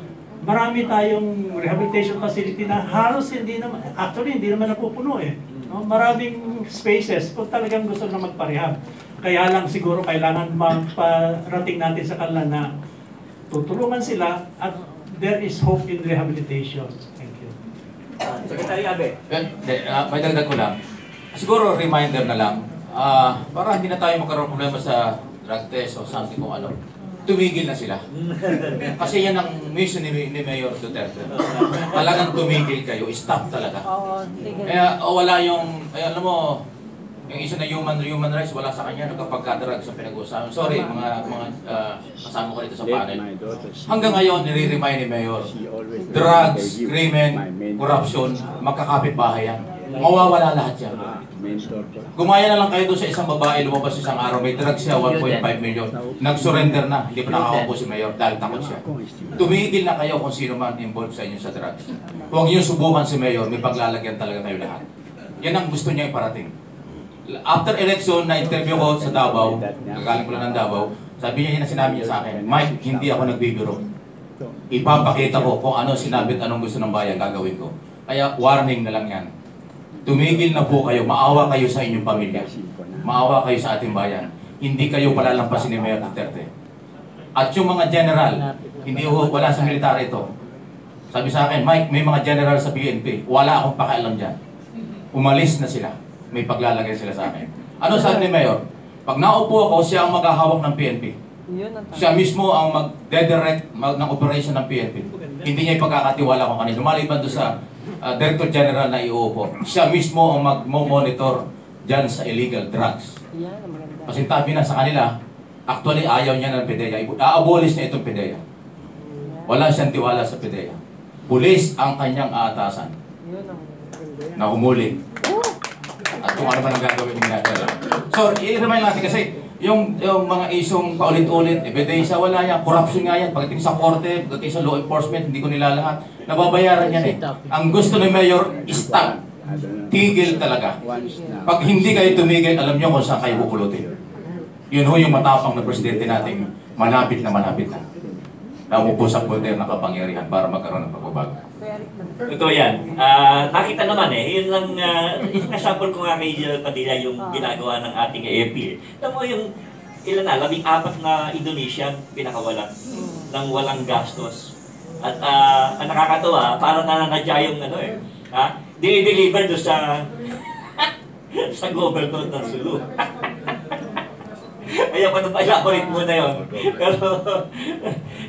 marami tayong rehabilitation facility na halos hindi naman napupuno no? Maraming spaces kung talagang gusto na magparehab. Kaya lang siguro kailangan magparating natin sa kanila na tutulungan sila at there is hope in rehabilitation. Thank you. Secretary Abe. May dagdag ko lang. Siguro reminder na lang, para hindi na tayo magkaroon problema sa drug test o something kung ano. Tumigil na sila. Kasi yan ang mission ni Mayor Duterte. Talagang tumigil kayo, stop talaga. Kaya wala yung, alam mo, yung isa na human rights, wala sa kanya kapag-drug sa pinag-uusapan. Sorry, mga kasama ko dito sa panel. Hanggang ngayon, nire-remind ni Mayor, drugs, crimen, corruption, magkakapit-bahay yan. Mawawala lahat yan. Gumaya na lang kayo doon sa isang babae, lumabas isang araw, may drugs siya, 1.5 million. Nag-surrender na, hindi pa nakakaupo si Mayor dahil takot siya. Tumigil na kayo kung sino man involved sa inyo sa drugs. Huwag niyo subukan si Mayor, may paglalagyan talaga kayo lahat. Yan ang gusto niya iparating. After election, na-interview ko sa Davao, nagaling ko lang ng Davao, sabi niya sinabi niya sa akin, Mike, hindi ako nagbibiro. Ipapakita ko kung ano sinabi at anong gusto ng bayan gagawin ko. Kaya warning na lang yan. Tumigil na po kayo, maawa kayo sa inyong pamilya. Maawa kayo sa ating bayan. Hindi kayo palalampasin ni Mayor Duterte. At yung mga general, wala sa military ito. Sabi sa akin, Mike, may mga general sa PNP. Wala akong pakialam dyan. Umalis na sila. May paglalagay sila sa akin. Ano sabi ni Mayor? Pag naupo ako, siya ang maghahawak ng PNP. Siya mismo ang mag-direct ng operation ng PNP. Hindi niya ipagkakatiwala kung kanino. Maliban doon sa Director General na iuupo. Siya mismo ang mag-monitor dyan sa illegal drugs. Kasi tabi na sa kanila, actually ayaw niya ng PDEA. A-abolish na itong PDEA. Wala siyang tiwala sa PDEA. Pulis ang kanyang aatasan na humuli. At kung ano ba nang gagawin ng ginagawa. So, i-remind natin kasi yung mga isong paulit-ulit, ebidensya wala yan, corruption nga yan, pagdating sa korte, pagdating sa law enforcement, hindi ko nila lahat, nababayaran yan Ang gusto ni Mayor, stop. Tigil talaga. Pag hindi kayo tumigil, alam nyo kung saan kayo pupulutin. Yun ho yung matapang na presidente natin, malapit na. Naupo sa poder na kapangyarihan para magkaroon ng pagbabago. Ito yan. Nakita naman yun lang, nasample ko nga kay General Padilla yung ginagawa ng ating AFP. Alam mo yung ilan na, 14 na Indonesian pinakawalan ng walang gastos. At ang nakakatawa, parang nananadya yung deliver doon sa governor ng Sulu. Ayaw ko na elaborate muna yun. Pero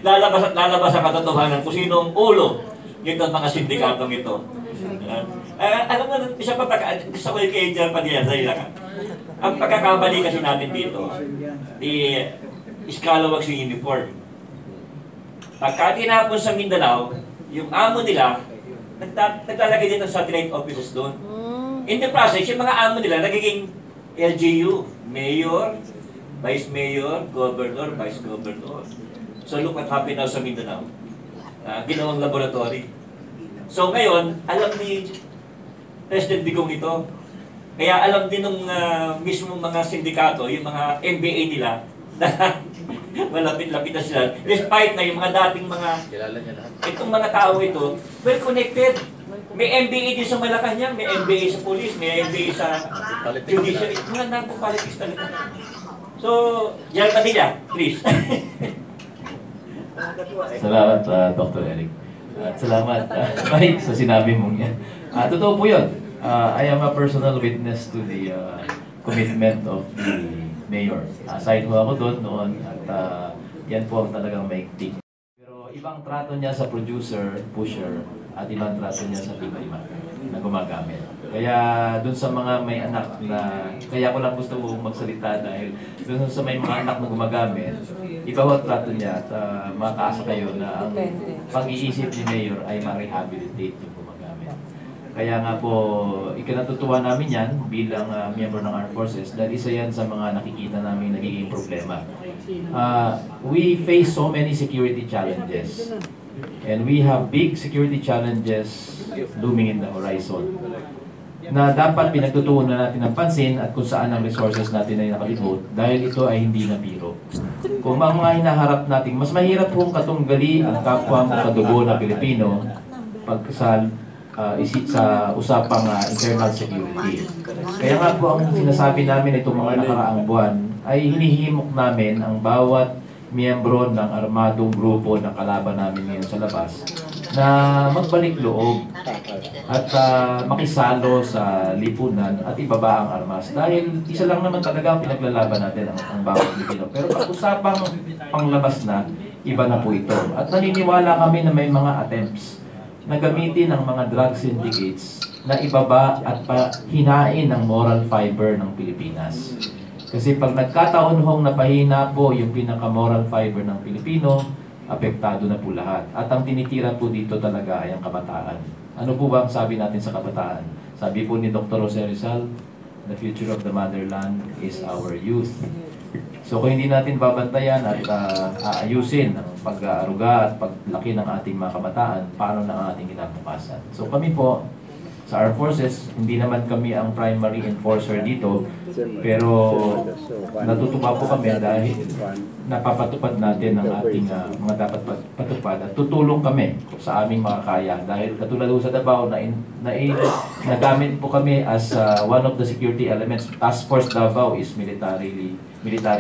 lalabas ang katotohanan kung sino ang ulo yung mga sindikatong ito. Alam mo, isa pa gusto ko yung kay General Padilla, dahil lang. Ang pagkakamali kasi natin dito, iskalawag sa uniform. Pagka tinapon sa Mindanao, yung amo nila, naglalagay din ng satellite offices doon. In the process, yung mga amo nila nagiging LGU, mayor, vice mayor, governor, vice governor. So look what happened now sa Mindanao. Ginawang laboratory. So ngayon, alam ni President Digong ito. Kaya alam din ng mismo mga sindikato, yung mga MBA nila, na malapit-lapit na sila. Despite na yung mga dating mga, itong mga tao ito, well connected. May MBA din sa Malacanang, may MBA sa police, may MBA sa judiciary. Mga narco-politics talaga. So, General Padilla, please. Salamat, Dr. Eric. At salamat, Mike, sa sinabi mong yan. Totoo po yun. I am a personal witness to the commitment of the mayor. Aside po ako doon noon at yan po ang talagang maigting. Pero ibang trato niya sa producer, pusher, at ibang trato niya sa biktima na gumagamit. Kaya dun sa mga may anak na, kaya ko lang gusto magsalita dahil dun sa may mga anak na gumagamit, iba ang trato niya at makaasa kayo na ang pag-iisip ni Mayor ay ma-rehabilitate yung gumagamit. Kaya nga po, ikinatutuwa namin yan bilang miyembro ng Armed Forces dahil isa yan sa mga nakikita namin nagiging problema. We face so many security challenges and we have big security challenges looming in the horizon na dapat pinagtutuunan natin ng pansin at kung saan ang resources natin ay nakalibot dahil ito ay hindi na biro. Kung mga hinaharap natin, mas mahirap pong katunggali ang kapwa mo kadugo na Pilipino pag sa usapang internal security. Kaya nga po ang sinasabi namin itong mga nakaraang buwan ay hinihimok namin ang bawat miyembro ng armadong grupo na kalaban namin ngayon sa labas na magbalik loob at makisalo sa lipunan at ibaba ang armas. Dahil isa lang naman talaga ang pinaglalaban natin ang bawat Pilipino. Pero pag usapang panglabas na, iba na po ito. At naniniwala kami na may mga attempts na gamitin ang mga drug syndicates na ibaba at hinain ang moral fiber ng Pilipinas. Kasi pag nagkataon hong napahina po yung pinaka-moral fiber ng Pilipino, apektado na po lahat. At ang tinitira po dito talaga ay ang kabataan. Ano po ba ang sabi natin sa kabataan? Sabi po ni Dr. Jose Rizal, the future of the motherland is our youth. So kung hindi natin babantayan at aayusin ang pag-aaruga at paglaki ng ating mga kabataan, paano na ang ating kinabukasan? So kami po, sa Armed Forces, hindi naman kami ang primary enforcer dito, pero natutuwa po kami dahil napapatupad natin ang ating mga dapat patupad at tutulong kami sa aming mga kaya. Dahil katulad sa Davao, nagamit po kami as one of the security elements. Task Force Davao is military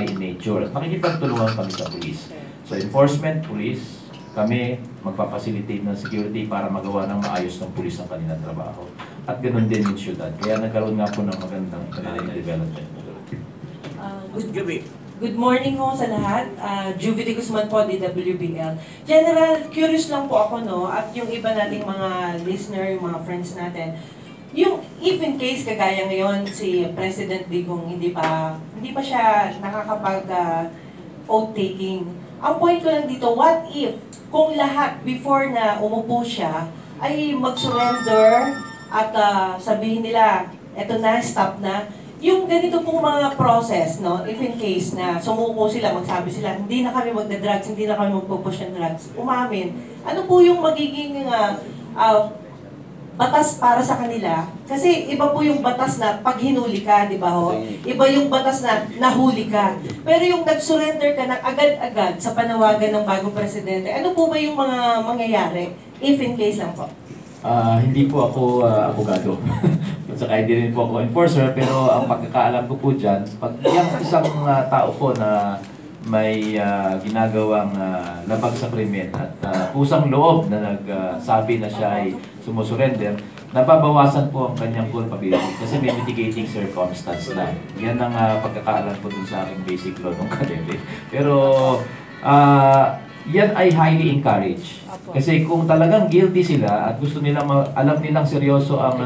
in nature. Makikipagtulungan kami sa police. So enforcement, police, kami magpapacilitate ng security para magawa ng maayos ng pulis ang kanilang trabaho. At ganoon din yung syudad. Kaya nagkaroon nga po ng magandang economic development. Good morning ho sa lahat. Juvie de Guzman po, DWBL. General, curious lang po ako, no? At yung iba nating mga listener, yung mga friends natin, yung if in case kagaya ngayon si President Digong hindi pa siya nakakapag oath taking. Ang point ko lang dito, what if kung lahat before na umupo siya ay mag-surrender at sabihin nila, eto na, stop na. Yung ganito pong mga process, no, if in case na sumuko sila, magsabi sila, hindi na kami magda-drugs, hindi na kami magpupush ng drugs, umamin. Ano po yung magiging batas para sa kanila? Kasi iba po yung batas na pag hinuli ka, di ba ho? Iba yung batas na nahuli ka. Pero yung nag-surrender ka na agad-agad sa panawagan ng bagong presidente, ano po ba yung mga mangyayari? If in case lang po. Hindi po ako abogado. At saka hindi rin po ako enforcer, pero ang pagkakaalam ko po dyan, pag yung isang tao po na may ginagawang labag sa krimen at pusang loob na nagsabi na siya ay sumusurrender, nababawasan po ang kanyang culpability kasi may mitigating circumstance na. Yan ang pagkakaalam ko dun sa aking basic law nung kadete. Pero yan ay highly encouraged. Kasi kung talagang guilty sila at gusto nilang alam nilang seryoso ang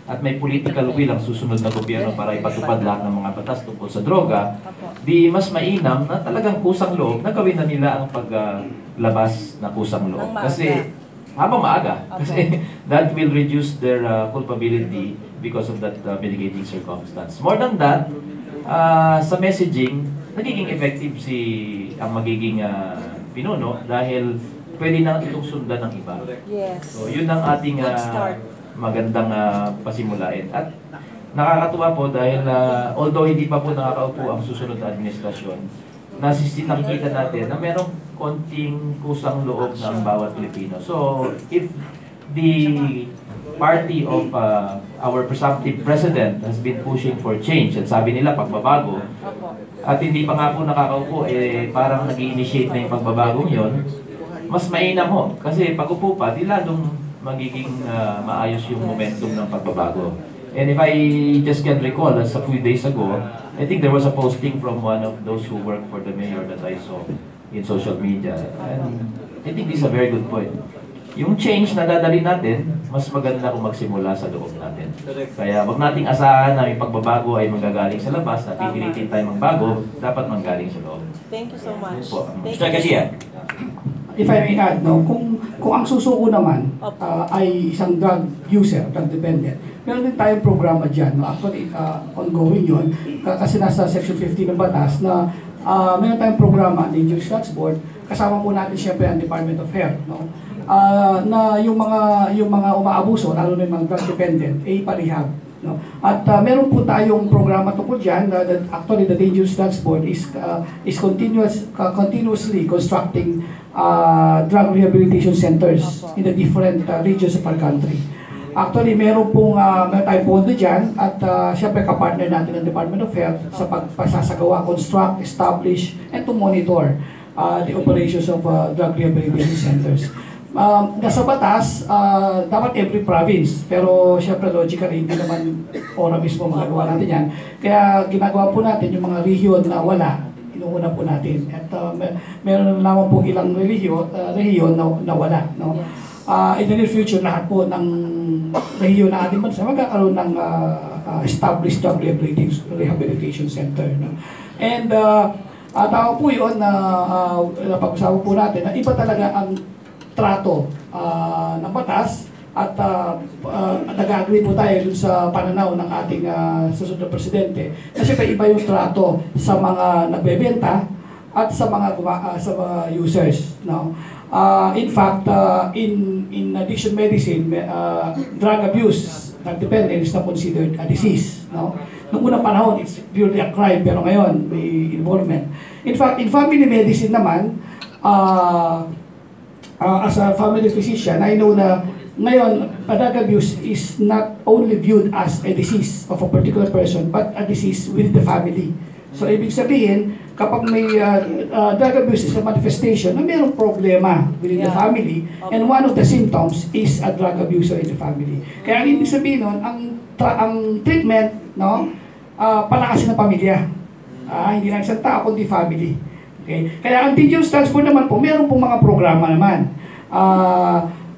at may political will ang susunod na gobyerno para ipatupad lahat ng mga batas tungkol sa droga, di mas mainam na talagang kusang loob na gawin na nila ang paglabas na kusang loob. Kasi habang maaga, kasi that will reduce their culpability because of that mitigating circumstance. More than that, sa messaging, nagiging effective ang magiging pinuno dahil pwede na itong sundan ng iba. Yes. So yun ang ating magandang pasimulain. At nakakatuwa po dahil although hindi pa po nakakaupo ang susunod na administrasyon, nakikita natin na merong konting kusang loob ng bawat Pilipino. So if the party of our presumptive president has been pushing for change at sabi nila pagbabago, at hindi pa nga po nakakaupo, parang nag-i-initiate na yung pagbabagong yon, mas mainam ho. Kasi pag upo pa, di lalong magiging maayos yung momentum ng pagbabago. And if I just can recall, as a few days ago, I think there was a posting from one of those who work for the mayor that I saw in social media. And I think this is a very good point. Yung change na dadali natin, mas maganda kung magsimula sa loob natin. Kaya wag nating asahan na yung pagbabago ay manggagaling sa labas, na pipilitin tayo magbago, dapat manggaling sa loob. Thank you so much. Mr. Garcia. If I may add, no, kung ang susuko naman ay isang drug user, drug dependent, meron din tayong programa dyan. No? Actually, ongoing yun. Kasi nasa Section 50 ng batas na meron tayong programa, Dangerous Drugs Board, kasama po natin siyempre ang Department of Health. No? Na yung mga umaabuso, lalo na yung mga drug dependent, ay palihab. No? At meron po tayong programa tungkol dyan. Actually, the Dangerous Drugs Board is continuously constructing drug rehabilitation centers in the different regions of our country. Actually, meron tayong pondo dyan at syempre kapartner natin ng Department of Health sa pagpasasagawa, construct, establish, and to monitor the operations of drug rehabilitation centers. Nasa batas, dapat every province, pero syempre logically hindi naman ora mismo magagawa natin yan. Kaya ginagawa po natin yung mga rehiyon na wala, inuuna po natin. At meron naman po ilang rehiyon na wala. No? In the near future, lahat po ng rehiyon na ating bansa magkakaroon ng established drug rehabilitation center. No? And tao po yun na pag-usapan po natin na iba talaga ang trato ng batas at nag-agree po tayo dun sa pananaw ng ating susunod na presidente. Kasi iba yung trato sa mga nagbebenta at sa mga users. No? In fact, in addiction medicine, drug abuse, drug dependence is not considered a disease. No? Noong unang panahon, it's purely a crime, pero ngayon, may involvement. In fact, in family medicine naman, as a family physician, I know na ngayon, drug abuse is not only viewed as a disease of a particular person, but a disease within the family. So, ibig sabihin, kapag may drug abuse is a manifestation na mayroong problema within the family, and one of the symptoms is a drug abuser in the family. Kaya ang ibig sabihin nun, ang treatment, no, palakasin ng pamilya. Hindi lang isang tao, kundi family. Okay? Kaya ang Dangerous Drugs Board naman po, meron pong mga programa naman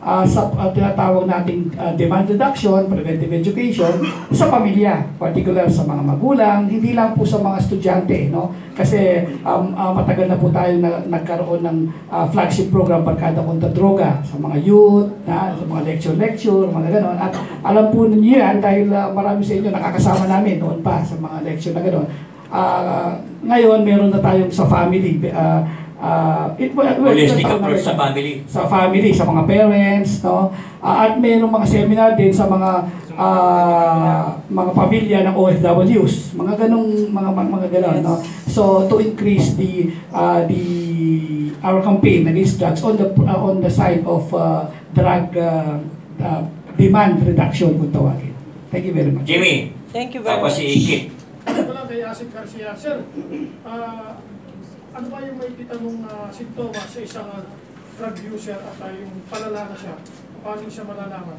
sa tinatawag nating demand reduction, preventive education sa pamilya, particular sa mga magulang, hindi lang po sa mga estudyante, no? Kasi matagal na po tayo nagkaroon ng flagship program Barkada kontra Droga sa mga youth, sa mga lecture, mga gano'n. At alam po ninyo yan dahil marami sa inyo nakakasama namin noon pa sa mga lecture na gano'n. Ngayon, meron na tayong sa family. Holistic approach sa family. Sa family, sa mga parents, no? At mayroong mga seminar din sa mga pamilya ng OFWs, mga ganon, no? So to increase our campaign against drugs on the side of drug demand reduction kung tawagin. Thank you very much. Jimmy. Thank you very much. Tapos si Ikit. Wala kay Asik Garcia. Sir, ano ba yung may kita mong sintomas sa isang drug user at yung palala na siya? Paano siya malalaman?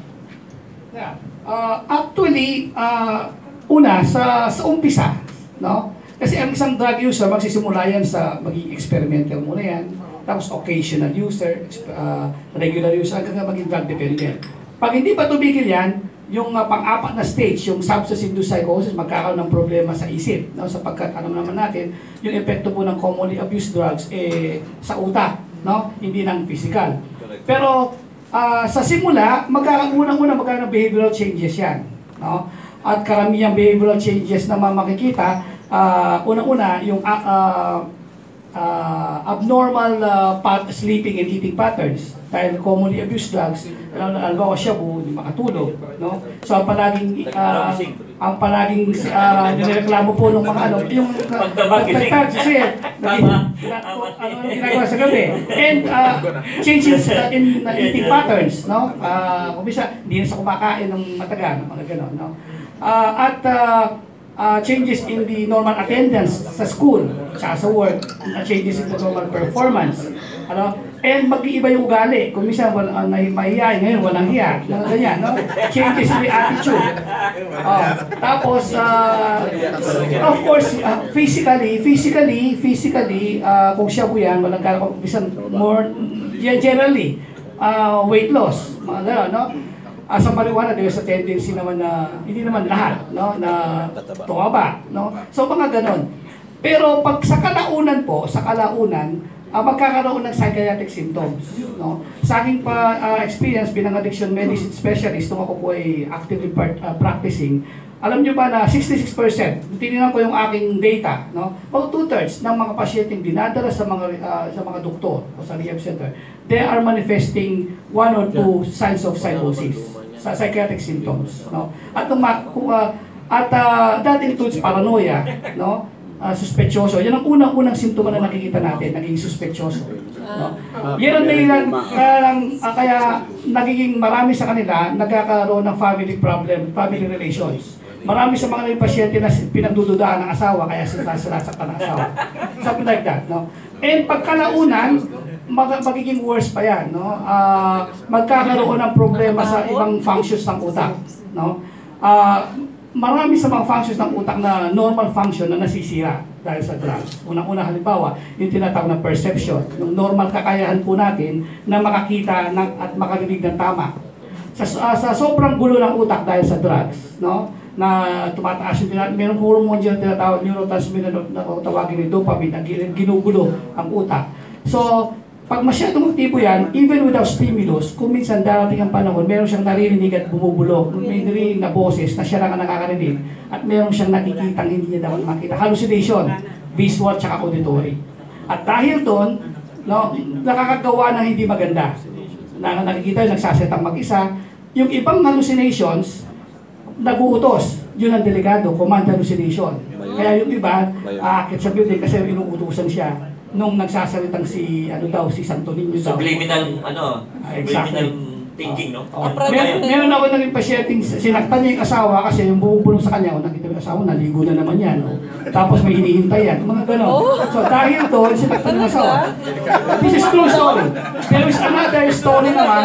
Yeah. Actually, una, sa umpisa, no? Kasi ang isang drug user, magsisimula yan sa maging experimental muna yan, tapos occasional user, regular user, hanggang maging drug dependent. Pag hindi pa tumigil yan, yung pang-apat na stage, yung substance-induced psychosis, magkakaroon ng problema sa isip. No? Sapagkat alam naman natin, yung epekto po ng commonly abused drugs sa utak, no? Hindi lang physical. Pero sa simula, magkakaroon ng behavioral changes yan. No? At karamihang behavioral changes na makikita, unang-una, yung abnormal sleeping and eating patterns. Dahil commonly abused drugs, albawa shabu, hindi makatulog, no? So ang palaging nireklamo po ng mga yung pagtagising, ginagawa sa gabi. And changes in eating patterns, no? Kumisa, hindi na sa kumakain ng matagal, mga gano'n, no? At changes in the normal attendance sa school, sa work, changes in the normal performance, and mag-iiba yung ugali. Kung minsan mahihiyain, ngayon walang hiya, ganyan, no? Changes in the attitude. Tapos, of course, physically, kung siya po yan, walang more, generally, weight loss, mga gano'n, no? Sa marijuana, there's a tendency naman na, hindi naman lahat, no? Na tumaba, no? So, mga gano'n. Pero pag sa kalaunan po, magkakaroon ng psychiatric symptoms, no? Sa aking experience bilang addiction medicine specialist, nung ako po ay actively practicing, alam nyo ba na 66%, tinignan ko yung aking data, no? About 2/3 ng mga pasyenteng dinadala sa mga doktor o sa rehab center, they are manifesting 1 or 2 signs of psychosis, sa psychiatric symptoms, no? At that includes paranoia, no? Suspetsyoso. Yan ang unang simptoma na nakikita natin, naging suspetsyoso. No? Yan ang dahilan, kaya nagiging marami sa kanila nagkakaroon ng family problem, family relations. Marami sa mga pasyente na pinagdududaan ng asawa, kaya sila sinasaktan ng asawa. Something like that, no? And pagkalaunan, magiging worse pa yan, no? Magkakaroon ng problema sa ibang functions ng utak, no? Marami sa mga functions ng utak na normal function na nasisira dahil sa drugs. Unang-una halimbawa, yung tinatawag na perception, yung normal kakayahan po natin na makakita at makarinig ng tama. Sa sobrang gulo ng utak dahil sa drugs, no? Na tumataas yung mayroong hormone dyan tinatawag neurotransmitter na tawagin ni dopamine na ginugulo ang utak. So, pag masyadong aktibo yan, even without stimulus, kung minsan darating ang panahon, meron siyang naririnig at bumubulog, may naririnig na boses na siya lang ang nakakarinig, at meron siyang nakikitang hindi niya dapat makita. Hallucination, visual tsaka auditory. At dahil doon, no, nakakagawa ng hindi maganda. Nakikita yung nagsasetang mag-isa. Yung ibang hallucinations, nag-uutos. Yun ang delikado, command hallucination. Kaya yung iba, aakit sa building kasi inuutusan siya nung nagsasalitang si Santo Niño daw. Subliminal, exactly. Thinking, no? Meron ako naging pasyenteng sinaktan niya yung asawa kasi yung bumubulong sa kanya, nakita yung asawa, naligo na naman yan. Tapos may hinihintay yan, mga gano'n. So dahil doon, sinaktan yung asawa. This is true story. There is another story naman.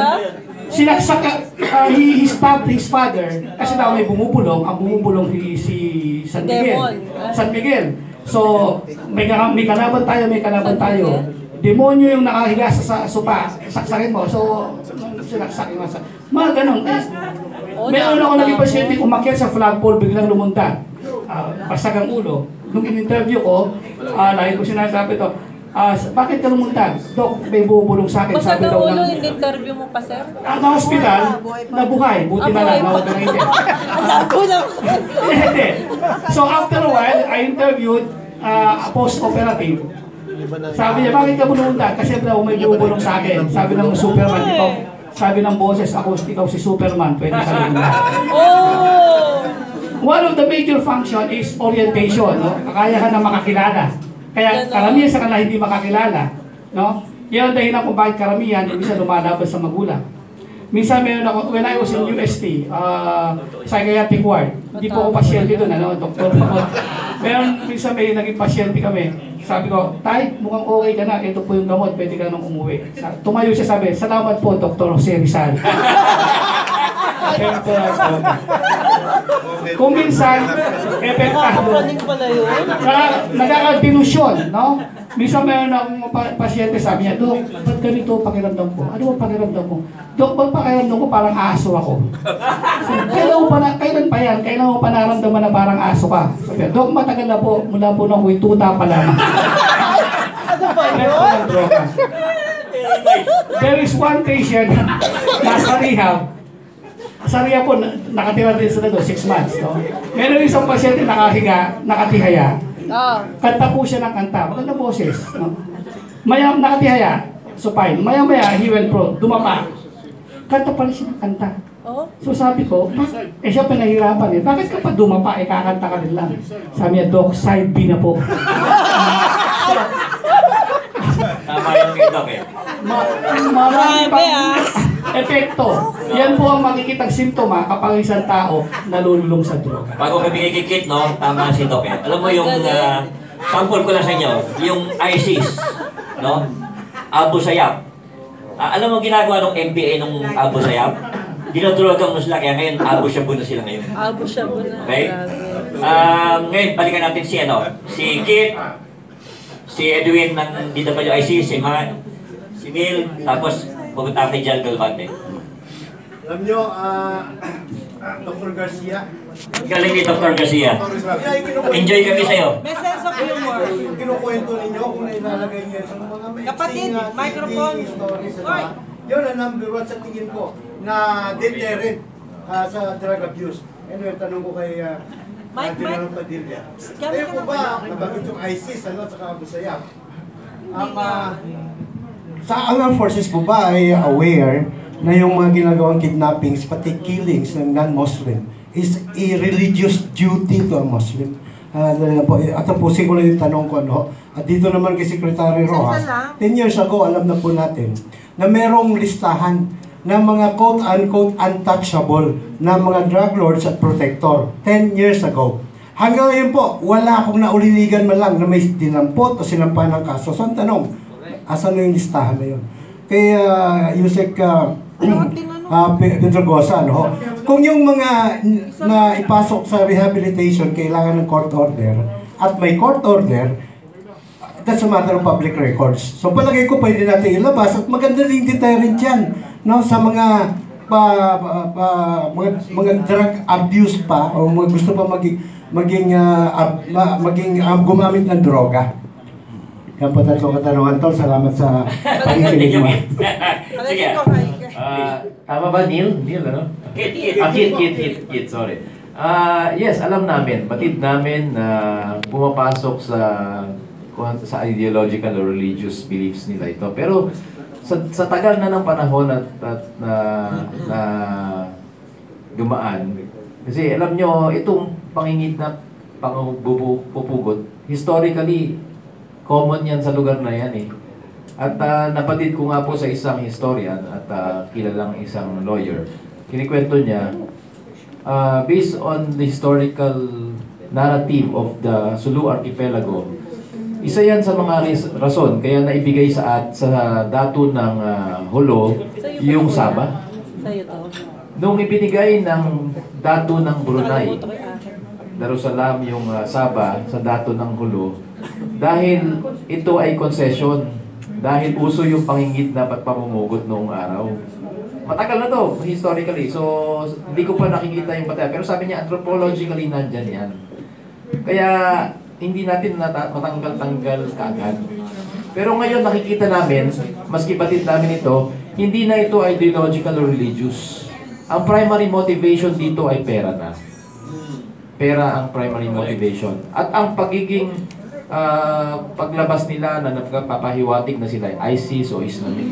Sinaksak, he stabbed his father kasi daw may bumubulong, ang bumubulong si San Miguel. So, may kalaban tayo. Demonyo yung nakahiga sa sopa, saksakin mo. So, sinaksak yung asa. Mga ganun. Meron ako naging pasyente umakyat sa flagpole, biglang lumunta. Pasag ang ulo. Nung in-interview ko, lagi ko sinasabi ito, bakit ka lumunta? Dok, may bubulong sa akin. Pasag Sabi ang daw ulo, ng hindi interview mo pa, sir? ang hospital, nabuhay. Buti na lang, nawag na hindi. Hindi. So after a while, I interviewed post-operative. Sabi niya, bakit ka lumunta? Kasi daw may bubulong sa akin. Sabi ng Superman, ikaw. Sabi ng boses, ikaw si Superman. Pwede ka lumunta. One of the major function is orientation. No? Kakayahan na makakilala. Kaya karamihan sa kanila hindi makakilala, no? Yan ang dahilan kung bakit karamihan minsan lumalaban sa magulang. Minsan meron ako, when I was in UST, psychiatric ward, hindi po ako pasyente doon, doktor pa ako. Minsan may naging pasyente kami. Sabi ko, Tay, mukhang okay ka na, ito po yung gamot, pwede ka nang umuwi. Tumayo siya, sabi, salamat po, Dr. Jose Rizal. Kung minsan, epektado. Nagkaka-delusyon, no? Minsan mayroon akong pasyente, sabi niya, Dok, ba't ganito pakiramdam ko? Ano ba pakiramdam mo? Dok, ba't pakiramdam ko parang aso ako? Kailan pa yan? Kailan mo pa naramdaman na parang aso ka? Sabi niya, Dok, matagal na po, mula po na ako'y tuta pa lamang. Ano ba yun? There is one patient nasa rehab. Sa rehab po, nakatira din sila doon, 6 months. No? Meron isang pasyente nakahiga, nakatihaya. Kanta po siya ng kanta. Magandang boses. No? Nakatihaya, supine. Maya-maya, he went pro, dumapa. Kanta pa rin siya ng kanta. So sabi ko, siya pinahirapan eh. Bakit ka pa dumapa, kakanta ka rin lang? Sabi niya, Doc, side B na po. Tama yung kay Doc eh. Marami pang epekto. Yan po ang makikitang simptoma kapag isang tao nalululong sa droga. Bago kami kikikit, no? Tama si Doc eh. Alam mo yung sample ko lang sa inyo, yung ISIS, no? Abu Sayyaf. Alam mo ginagawa ng MBA nung Abu Sayyaf? Dinodrogan mo sila, kaya ngayon Abu Shabu na sila ngayon. Abu Shabu na. Okay? Ngayon, balikan natin si Kit, si Edwin ng DWIC, si Man, si Neil, tapos pupunta kay Jan Galvante. Alam nyo, Dr. Garcia. Galing ni Dr. Garcia. Enjoy kami sa'yo. May sense of humor. Yung kinukwento ninyo kung nailalagay niya sa mga Kapatid, microphone. Oy! Yun ang number one sa tingin ko na deterrent sa drug abuse. Anyway, tanong ko kay General Padilla. Kayo po ba nabanggit yung ISIS at saka Abu Sayyaf? Sa armed forces po ba ay aware na yung mga ginagawang kidnappings, pati killings ng non-Muslim is a religious duty to a Muslim? At tapusin ko lang yung tanong ko, at dito naman kay Secretary Rojas, 10 years ago, alam na po natin, na merong listahan ng mga quote-unquote untouchable na mga drug lords at protector. 10 years ago. Hanggang ngayon po, wala akong nauliligan man lang na may dinampot o sinampahan ng kaso. So, ang tanong, asan na yung listahan na yun? Kaya, Yusek Pedrogosa, kung yung mga na ipasok sa rehabilitation kailangan ng court order at may court order, that's a matter of public records. So palagay ko pwede natin ilabas at maganda rin deterrent yan sa mga mga drug abuse pa o mga gusto pa maging gumamit ng droga. Yan po tatlong katanungan to. Salamat sa pakikinig mo. Sige. Tama ba, Neil? Neil, ano? Kit, sorry. Yes, alam namin, batid namin na pumapasok sa ideological or religious beliefs nila ito. Pero sa tagal na ng panahon at na dumaan, kasi alam nyo, itong pangingit na pangpupugot, historically, common yan sa lugar na yan eh. At napatid ko nga po sa isang historian at kilalang isang lawyer. Kinikwento niya, based on the historical narrative of the Sulu Archipelago, isa yan sa mga rason kaya naibigay sa dato ng Hulo yung Sabah. Nung ibinigay ng dato ng Brunei, Darussalam yung Sabah sa dato ng Hulo, dahil ito ay concession, dahil uso yung pangingit na pamumugot noong araw. Matagal na to, historically. So, hindi ko pa nakikita yung batay. Pero sabi niya, anthropologically, nandyan yan. Kaya, hindi natin matanggal-tanggal kaagad. Pero ngayon, nakikita namin, maski batid namin ito, hindi na ito ideological or religious. Ang primary motivation dito ay pera na. Pera ang primary motivation. At ang pagiging paglabas nila na nagpapahiwatig na sila ISIS o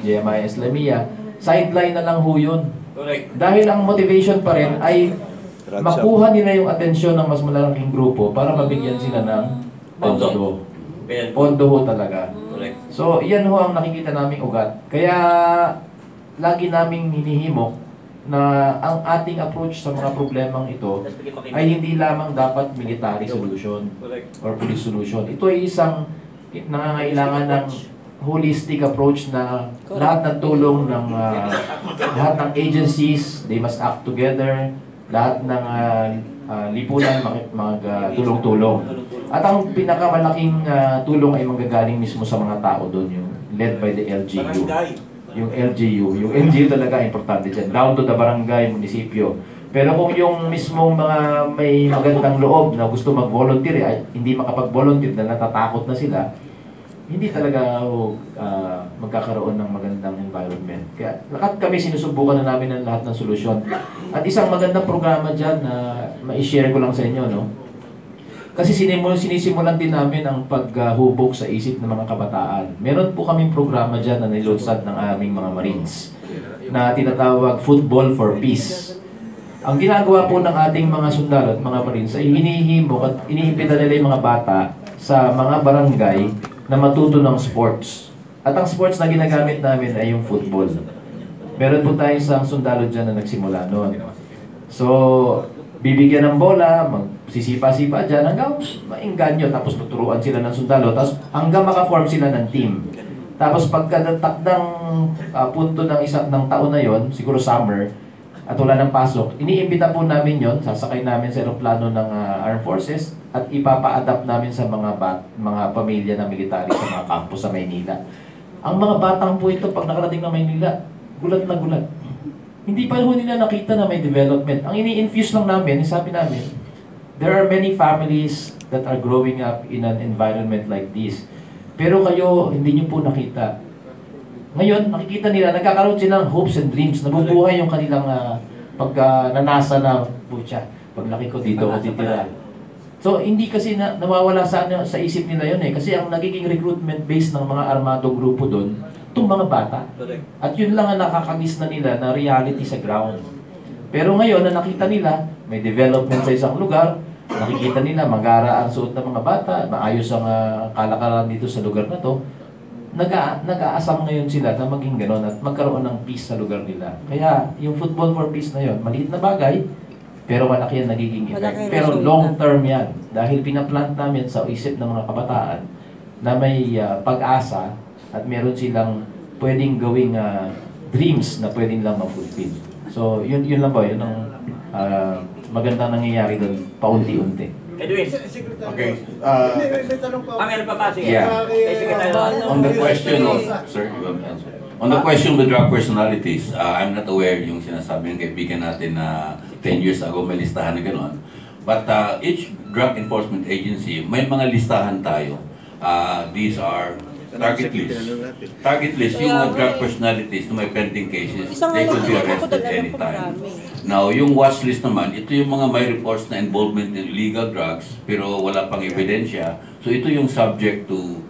Jemaah Islamiyah, sideline na lang ho yun. Dahil ang motivation pa rin ay makuha nila yung atensyon ng mas malalaking grupo para mabigyan sila ng pondo. Pondo ho talaga. So, yan ho ang nakikita naming ugat. Kaya, lagi naming hinihimok na ang ating approach sa mga problemang ito ay hindi lamang dapat military solution or police solution. Ito ay isang nangangailangan ng holistic approach na lahat ng tulong ng lahat ng agencies, they must act together, lahat ng lipunan magtulong-tulong. At ang pinakamalaking tulong ay manggagaling mismo sa mga tao doon, yung led by the LGU. Yung LGU. Yung LGU talaga importante dyan. Down to the barangay, munisipyo. Pero kung yung mismong mga may magandang loob na gusto mag-volunteer, ay hindi makapag-volunteer na natatakot na sila, hindi talaga magkakaroon ng magandang environment. Kaya lahat kami sinusubukan na namin ang lahat ng solusyon. At isang magandang programa dyan na ma-share ko lang sa inyo, no? Kasi sinisimulan din namin ang paghubog sa isip ng mga kabataan. Meron po kaming programa dyan na nilunsad ng aming mga Marines na tinatawag Football for Peace. Ang ginagawa po ng ating mga sundalo at mga Marines ay hinihimok at iniimbita nila yung mga bata sa mga barangay na matuto ng sports. At ang sports na ginagamit namin ay yung football. Meron po tayong isang sundalo dyan na nagsimula noon. So, bibigyan ng bola, magsisipa-sipa dyan hanggang maingganyo. Tapos tuturuan sila ng sundalo. Tapos hanggang maka-form sila ng team. Tapos pagkadatak ng punto ng taon na yon, siguro summer, at wala ng pasok, iniimbita po namin yon, sasakay namin sa aeroplano ng Armed Forces at ipapa-adapt namin sa mga pamilya na military sa mga campus sa Maynila. Ang mga batang po ito, pag nakarating na Maynila, gulat na gulat. Hindi pa ho nila nakita na may development. Ang ini-infuse lang namin, sabi namin, there are many families that are growing up in an environment like this. Pero kayo, hindi nyo po nakita. Ngayon, nakikita nila, nagkakaroon sila ng hopes and dreams, nabubuhay yung kanilang nanasa na, putya, paglaki ko dito o titira. So, hindi kasi nawawala sa isip nila yun eh. Kasi ang nagiging recruitment base ng mga armadong grupo doon, itong mga bata. At yun lang ang nakakamiss na nila na reality sa ground. Pero ngayon, na nakita nila, may development sa isang lugar, nakikita nila, magara ang suot ng mga bata, maayos ang kalakaran dito sa lugar na to, nag-aasam ngayon sila na maging gano'n at magkaroon ng peace sa lugar nila. Kaya yung Football for Peace na yun, maliit na bagay, pero malaki ang nagiging effect. Pero long term yan. Dahil pinaplant namin sa isip ng mga kabataan na may pag-asa at meron silang pwedeng gawing dreams na pwedeng lang ma-fulfill. So yun lang ba? Yun ang magandang nangyayari doon paunti-unti. Edwin. Okay. Meron pa ba? Sige. Yeah. On the question of, sir, on the question with drug personalities, I'm not aware yung sinasabi ng kaibigan natin na 10 years ago may listahan na gano'n. But each drug enforcement agency, may mga listahan tayo. These are target list. Target list, yung mga drug personalities na may pending cases, they could be arrested anytime. Now, yung watch list naman, ito yung mga may reports na involvement in illegal drugs, pero wala pang ebidensya. So ito yung subject to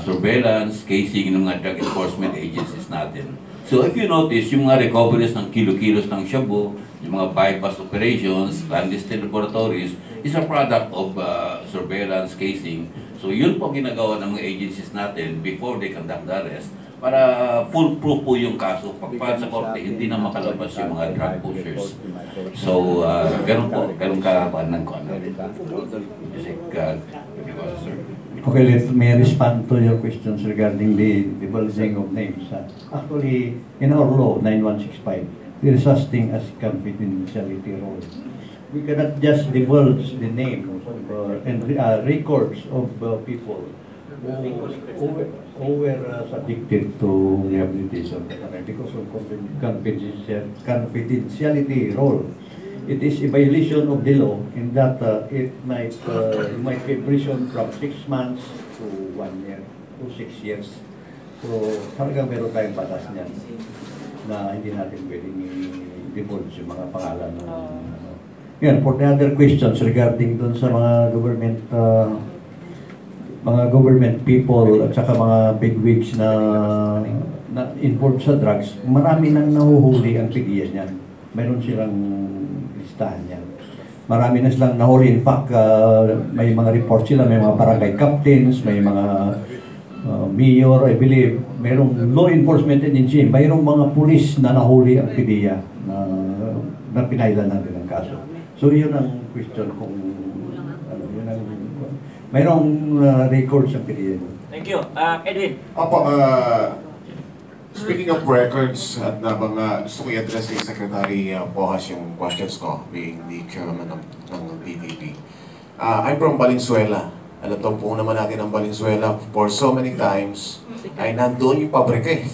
surveillance, casing ng mga drug enforcement agencies natin. So if you notice, yung mga recoveries ng kilo-kilos ng shabu, yung mga bypass operations, clandestine laboratories, is a product of surveillance, casing. So yun po ginagawa ng mga agencies natin before they conduct the arrest para foolproof po yung kaso. Pagpahal sa korte, hindi na makalabas yung mga drug pushers. So, ganun po, ganun ka-paanan ko. Okay, let me respond to your questions regarding the divulging of names. Actually, in our law, 9165, there is such thing as confidentiality rule. We cannot just divulge the names and records of people who were subjected to rehabilitation because of confidentiality rule. It is a violation of the law in that it might be prison from 6 months to 1 year to 6 years. So talagang meron tayong batas niyan na hindi natin pwedeng i-divulge yung mga pangalan ng yan. For the other questions regarding dun sa mga government people at saka mga bigwigs na involved sa drugs, marami nang nahuhuli ang PDS niyan. Meron silang listahan niyan. Marami na silang nahuli. In fact, may mga reports sila, may mga barangay captains, may mga mayor, I believe, mayroong law enforcement agency, mayroong mga pulis na nahuli ang PDEA na pinailan natin ang kaso. So yun ang question kung yun ang mayroong records sa PDEA. Thank you. Edwin. Opo, speaking of records at na mga gusto ko i-address kay Secretary Pohas yung questions ko being the chairman ng PDP. I'm from Valenzuela. Alam po naman natin ang Valenzuela for so many times ay nandoon yung pabrika eh.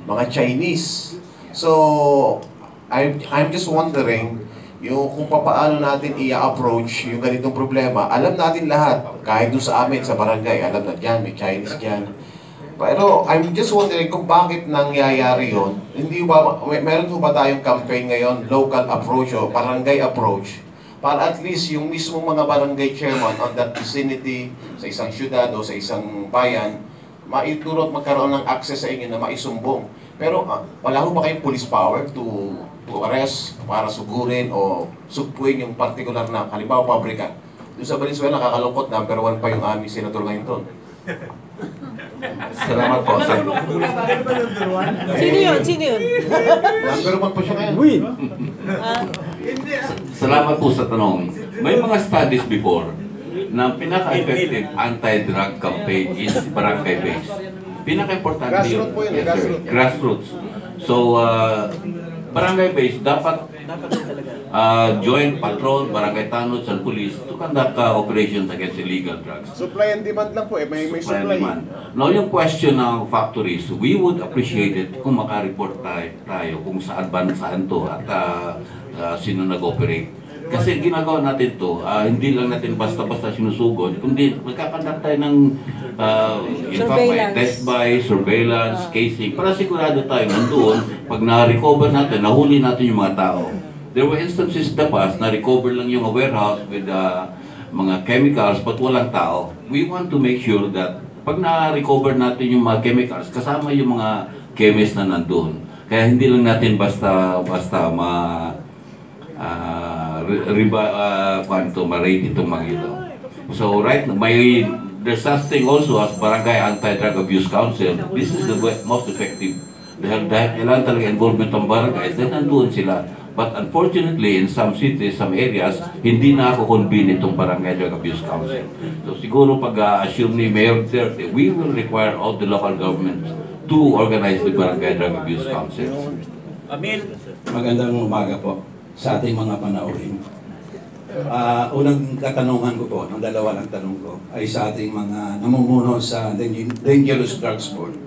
Mga Chinese. So, I'm just wondering yung kung paano natin i-approach yung ganitong problema. Alam natin lahat, kahit doon sa amin, sa barangay, alam na dyan, may Chinese dyan. Pero I'm just wondering kung bakit nangyayari yun. Hindi ba, meron po ba tayong campaign ngayon, local approach o barangay approach, para at least yung mismong mga barangay chairman on that vicinity, sa isang syudad o sa isang bayan, maituro at magkaroon ng access sa inyo na maisumbong. Pero wala ho ba kayong police power to arrest, para sugurin o sugpuin yung particular na, halimbawa, pabrika? Doon sa Valenzuela, nakakalungkot, number 1 pa yung aming senator ngayon doon. Salamat po. Sino yun? Sino yun? Number 1 po siya ngayon. Salamat po sa tanong. May mga studies before na pinaka-effective anti-drug campaign is barangay-based. Pinaka-importante yun. Grassroots po yun. Yes, grassroots. So, barangay-based, dapat joint patrol, barangay tanods, and police to conduct operations against illegal drugs. Supply and demand lang po eh, may Supply and supply. demand. Now, yung question ng factories, we would appreciate it kung makareport tayo kung saan to at sino nag-operate. Kasi ginagawa natin to, hindi lang natin basta-basta sinusugod, kundi magkakandak tayo ng test by, surveillance, casing, para sigurado tayo nandoon, pag na-recover natin, nahuli natin yung mga tao. There were instances in the past na recover lang yung warehouse with mga chemicals but walang tao. We want to make sure that pag na-recover natin yung mga chemicals, kasama yung mga chemist na nandoon. Kaya hindi lang natin basta ma-rate itong mga ito. So right now, there's something also as Barangay Anti-Drug Abuse Council. This is the most effective. Dahil kailangan talaga involvement ng barangays, then nandoon sila. But unfortunately, in some cities, some areas, hindi na ako convene itong Barangay Drug Abuse Council. So siguro pag-assume ni Mayor Duterte, we will require all the local governments to organize the Barangay Drug Abuse Council. Magandang umaga po sa ating mga panauhin. Unang katanungan ko po, ng dalawa ng tanong ko, ay sa ating mga namumuno sa Dangerous Drugs Board.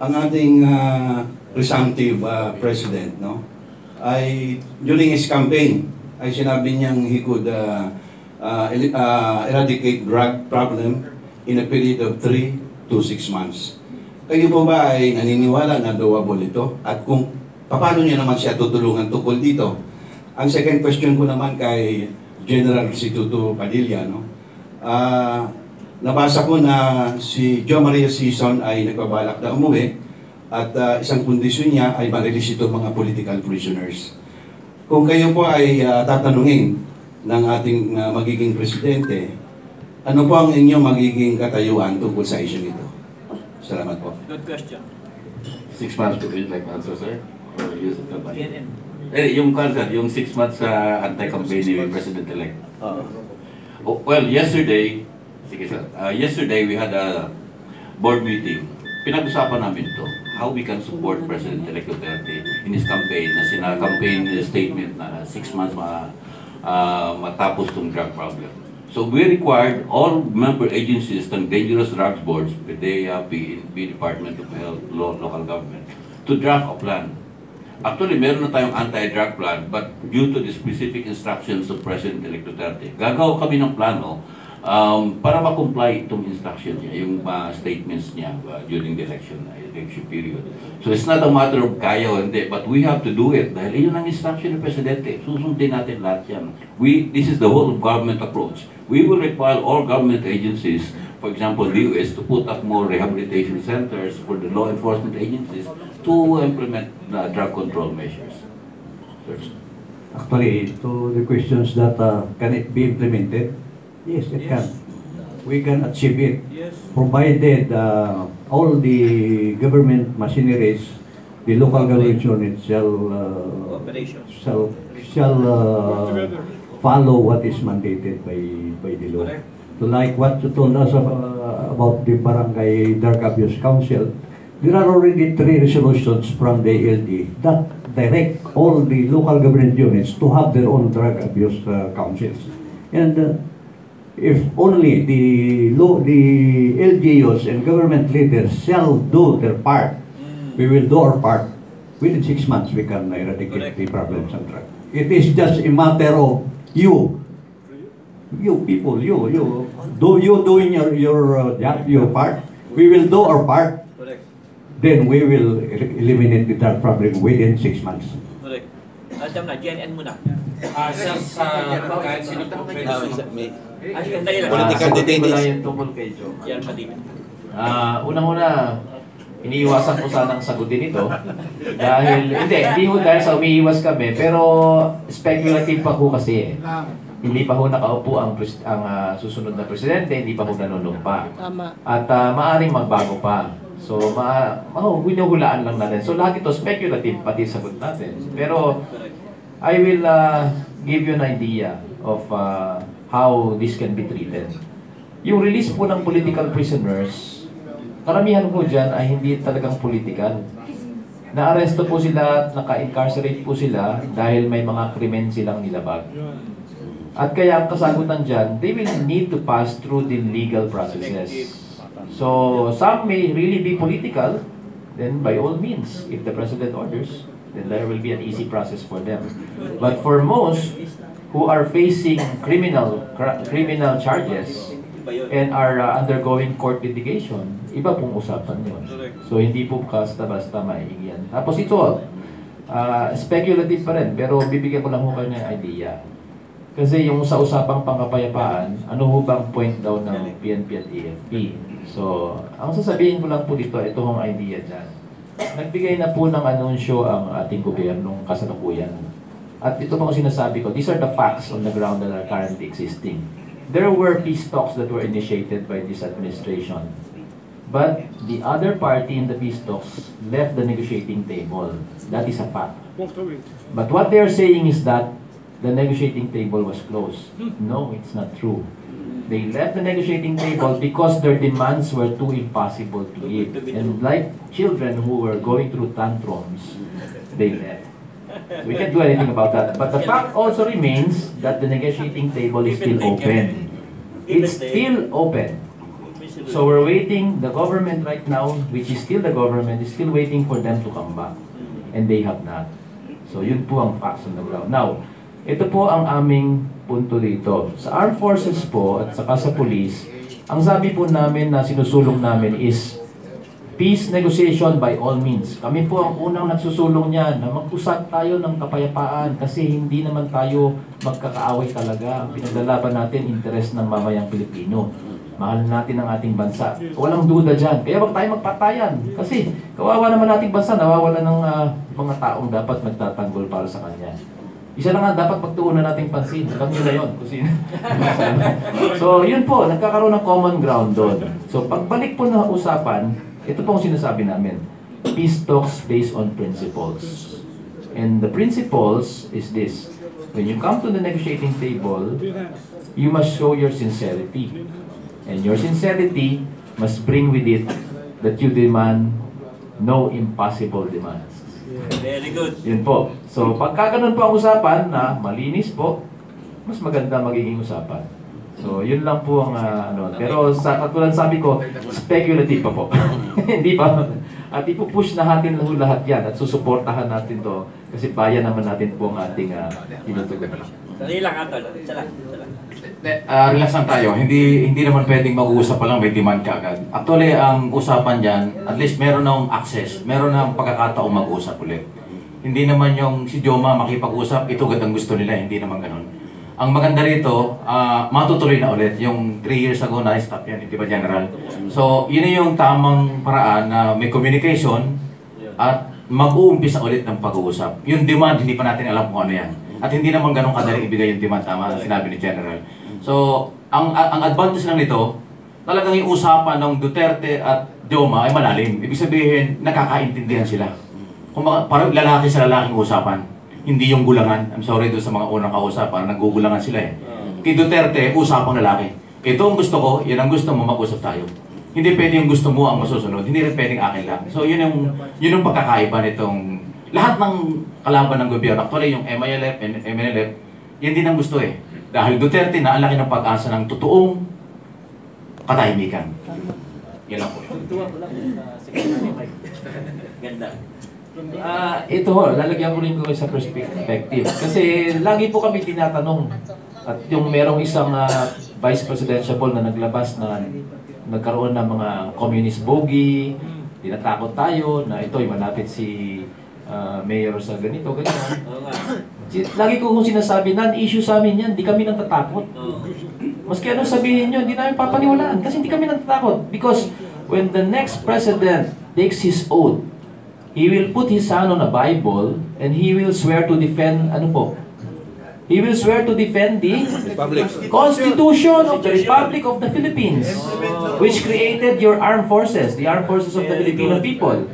Ang ating presumptive president, no, ay during his campaign, ay sinabi niyang he could eradicate drug problem in a period of 3 to 6 months. Kayo po ba ay naniniwala na doable ito? At kung paano niya naman siya tutulungan tungkol dito? Ang second question ko naman kay General Situto Padilla, no? Nabasa ko na si Jo Maria Sison ay nagbabalak na umuwi at isang kondisyon niya ay ma-release itong mga political prisoners. Kung kayo po ay tatanungin ng ating magiging presidente, ano po ang inyong magiging katayuan tungkol sa issue nito? Salamat po. Good question. 6 months to like answer, sir? Or use it yung concert, yung 6 months sa anti-campaign ni President-elect. Well, yesterday we had a board meeting. Pinag-usapan namin to, how we can support President-elect Duterte in his campaign, na sina-campaign statement na 6 months matapos tong drug problem. So we required all member agencies ng Dangerous Drugs Boards, PDEA, PNP, Department of Health, Local Government, to draft a plan. Actually, meron na tayong anti-drug plan, but due to the specific instructions of President-elect Duterte, gagawa kami ng plano para ma-comply itong instruction niya, yung statements niya during the election period. So it's not a matter of kaya o hindi, but we have to do it dahil yun ang instruction ng Presidente. Susundin natin lahat yan. This is the whole of government approach. We will require all government agencies, for example, DOS, to put up more rehabilitation centers for the law enforcement agencies to implement drug control measures. Actually, to the questions that can it be implemented? Yes, it can. We can achieve it, provided all the government machineries, the local government units shall follow what is mandated by the law. So like what you told us about the Barangay Drug Abuse Council, there are already 3 resolutions from the ALD that direct all the local government units to have their own drug abuse councils. And if only the LGUs and government leaders shall do their part, we will do our part. Within 6 months, we can eradicate the problems of drug. It is just a matter of you people, doing your part. We will do our part. Then we will eliminate the drug problem within 6 months. Correct. Alam na, GNN muna. Kahit sino po political candidates. Yan, Padilla. Unang-una, iniiwasan ko sanang sagutin ito. Dahil, hindi ho dahil sa umiiwas kami, pero speculative pa ho kasi. Hindi pa ho nakaupo ang susunod na presidente, hindi pa ho nanunumpa. At maaaring magbago pa. So, winuhulaan lang natin. So, lahat ito speculative, pati sagot natin. Pero, I will give you an idea of how this can be treated. Yung release po ng political prisoners, karamihan po dyan ay hindi talagang political. Na-aresto po sila, naka-incarcerate po sila dahil may mga krimen silang nilabag. At kaya ang kasagutan dyan, they will need to pass through the legal processes. So, some may really be political, then by all means, if the President orders, then there will be an easy process for them. But for most who are facing criminal charges and are undergoing court litigation, iba pong usapan yun. So, hindi po basta-basta maiigyan. Tapos ito, speculative pa rin, pero bibigyan ko lang ho kayo ng idea. Kasi yung sa usapang pangkapayapaan, ano ho bang point daw ng PNP at AFP? So, ang sasabihin ko lang po dito, ito hong idea dyan. Nagbigay na po ng anunsyo ang ating gobyernong kasalukuyan. At ito po ang sinasabi ko, these are the facts on the ground that are currently existing. There were peace talks that were initiated by this administration. But the other party in the peace talks left the negotiating table. That is a fact. But what they are saying is that the negotiating table was closed. No, it's not true. They left the negotiating table because their demands were too impossible to give. And like children who were going through tantrums, they left. We can't do anything about that. But the fact also remains that the negotiating table is still open. It's still open. So we're waiting, the government right now, which is still the government, is still waiting for them to come back. And they have not. So yun po ang facts on the ground. Now, ito po ang aming punto dito. Sa armed forces po at saka sa police, ang sabi po namin na sinusulong namin is peace negotiation by all means. Kami po ang unang nagsusulong niyan na mag-usap tayo ng kapayapaan kasi hindi naman tayo magkakaaway talaga. Ang pinaglalaban natin, interes ng mamayang Pilipino. Mahal natin ang ating bansa. Walang duda dyan. Kaya wag tayo magpatayan. Kasi kawawa naman ating bansa, nawawala ng mga taong dapat magtatanggol para sa kanya. Isa lang nga dapat pagtuunan nating pansin. Alam nyo na yun. So yun po, nagkakaroon ng common ground doon. So pagbalik po na usapan, ito po ang sinasabi namin. Peace talks based on principles. And the principles is this. When you come to the negotiating table, you must show your sincerity. And your sincerity must bring with it that you demand no impossible demands. Very good. Yun po. So, pagka ganun po ang usapan na malinis po, mas maganda magiging usapan. So, yun lang po ang ano. Pero sa katulad sabi ko, speculative pa po. Hindi pa. At ipupush na natin lahat yan at susuportahan natin to kasi bayan naman natin po ang ating tinutugan. Dali lang, Atol. Isa lang. Relax lang tayo. Hindi naman pwedeng mag-uusap pa lang, may demand ka agad. Actually, ang usapan dyan, at least meron ng access, meron ng pagkakataong mag-usap ulit. Hindi naman yung si Joma makipag-usap, ito agad ang gusto nila, hindi naman ganun. Ang maganda rito, matutuloy na ulit. Yung 3 years ago na-stop yan, di ba, General? So, yun yung tamang paraan na may communication at mag-uumpisa ulit ng pag-uusap. Yung demand, hindi pa natin alam kung ano yan. At hindi naman ganun kadaling ibigay yung demand, tama ang sinabi ni General. So, ang advantage lang nito, talagang yung usapan ng Duterte at Joma ay malalim. Ibig sabihin, nakakaintindihan sila. Kung parang lalaki sa lalaking usapan, hindi yung gulangan. I'm sorry doon sa mga unang kausapan, naggugulangan sila eh. Kay Duterte, usapang lalaki. Ito ang gusto ko, yan ang gusto mo, mag-usap tayo. Hindi pwede yung gusto mo ang masusunod, hindi rin pwedeng akin lang. So, yun yung pagkakaiba nitong lahat ng kalaban ng gobyerno, actually yung MILF and MNLF, yan din ang gusto eh. Dahil Duterte na ang laki ng pag-asa ng totoong katahimikan. Yan lang po. Ganda. Ito ho, lalagyan ko rin ko sa perspective. Kasi lagi po kami tinatanong at yung merong isang vice presidential na naglabas na nagkaroon ng mga communist bogey, tinatakot tayo na ito'y malapit si mayor sa ganito, ganyan. Lagi ko kung sinasabi, non-issue sa amin yan, di kami natatakot. Maski anong sabihin nyo, hindi namin papaniwalaan kasi hindi kami natatakot. Because when the next president takes his oath, he will put his hand on a Bible and he will swear to defend, ano po? He will swear to defend the Constitution of the Republic of the Philippines, which created your armed forces, the armed forces of the Filipino people.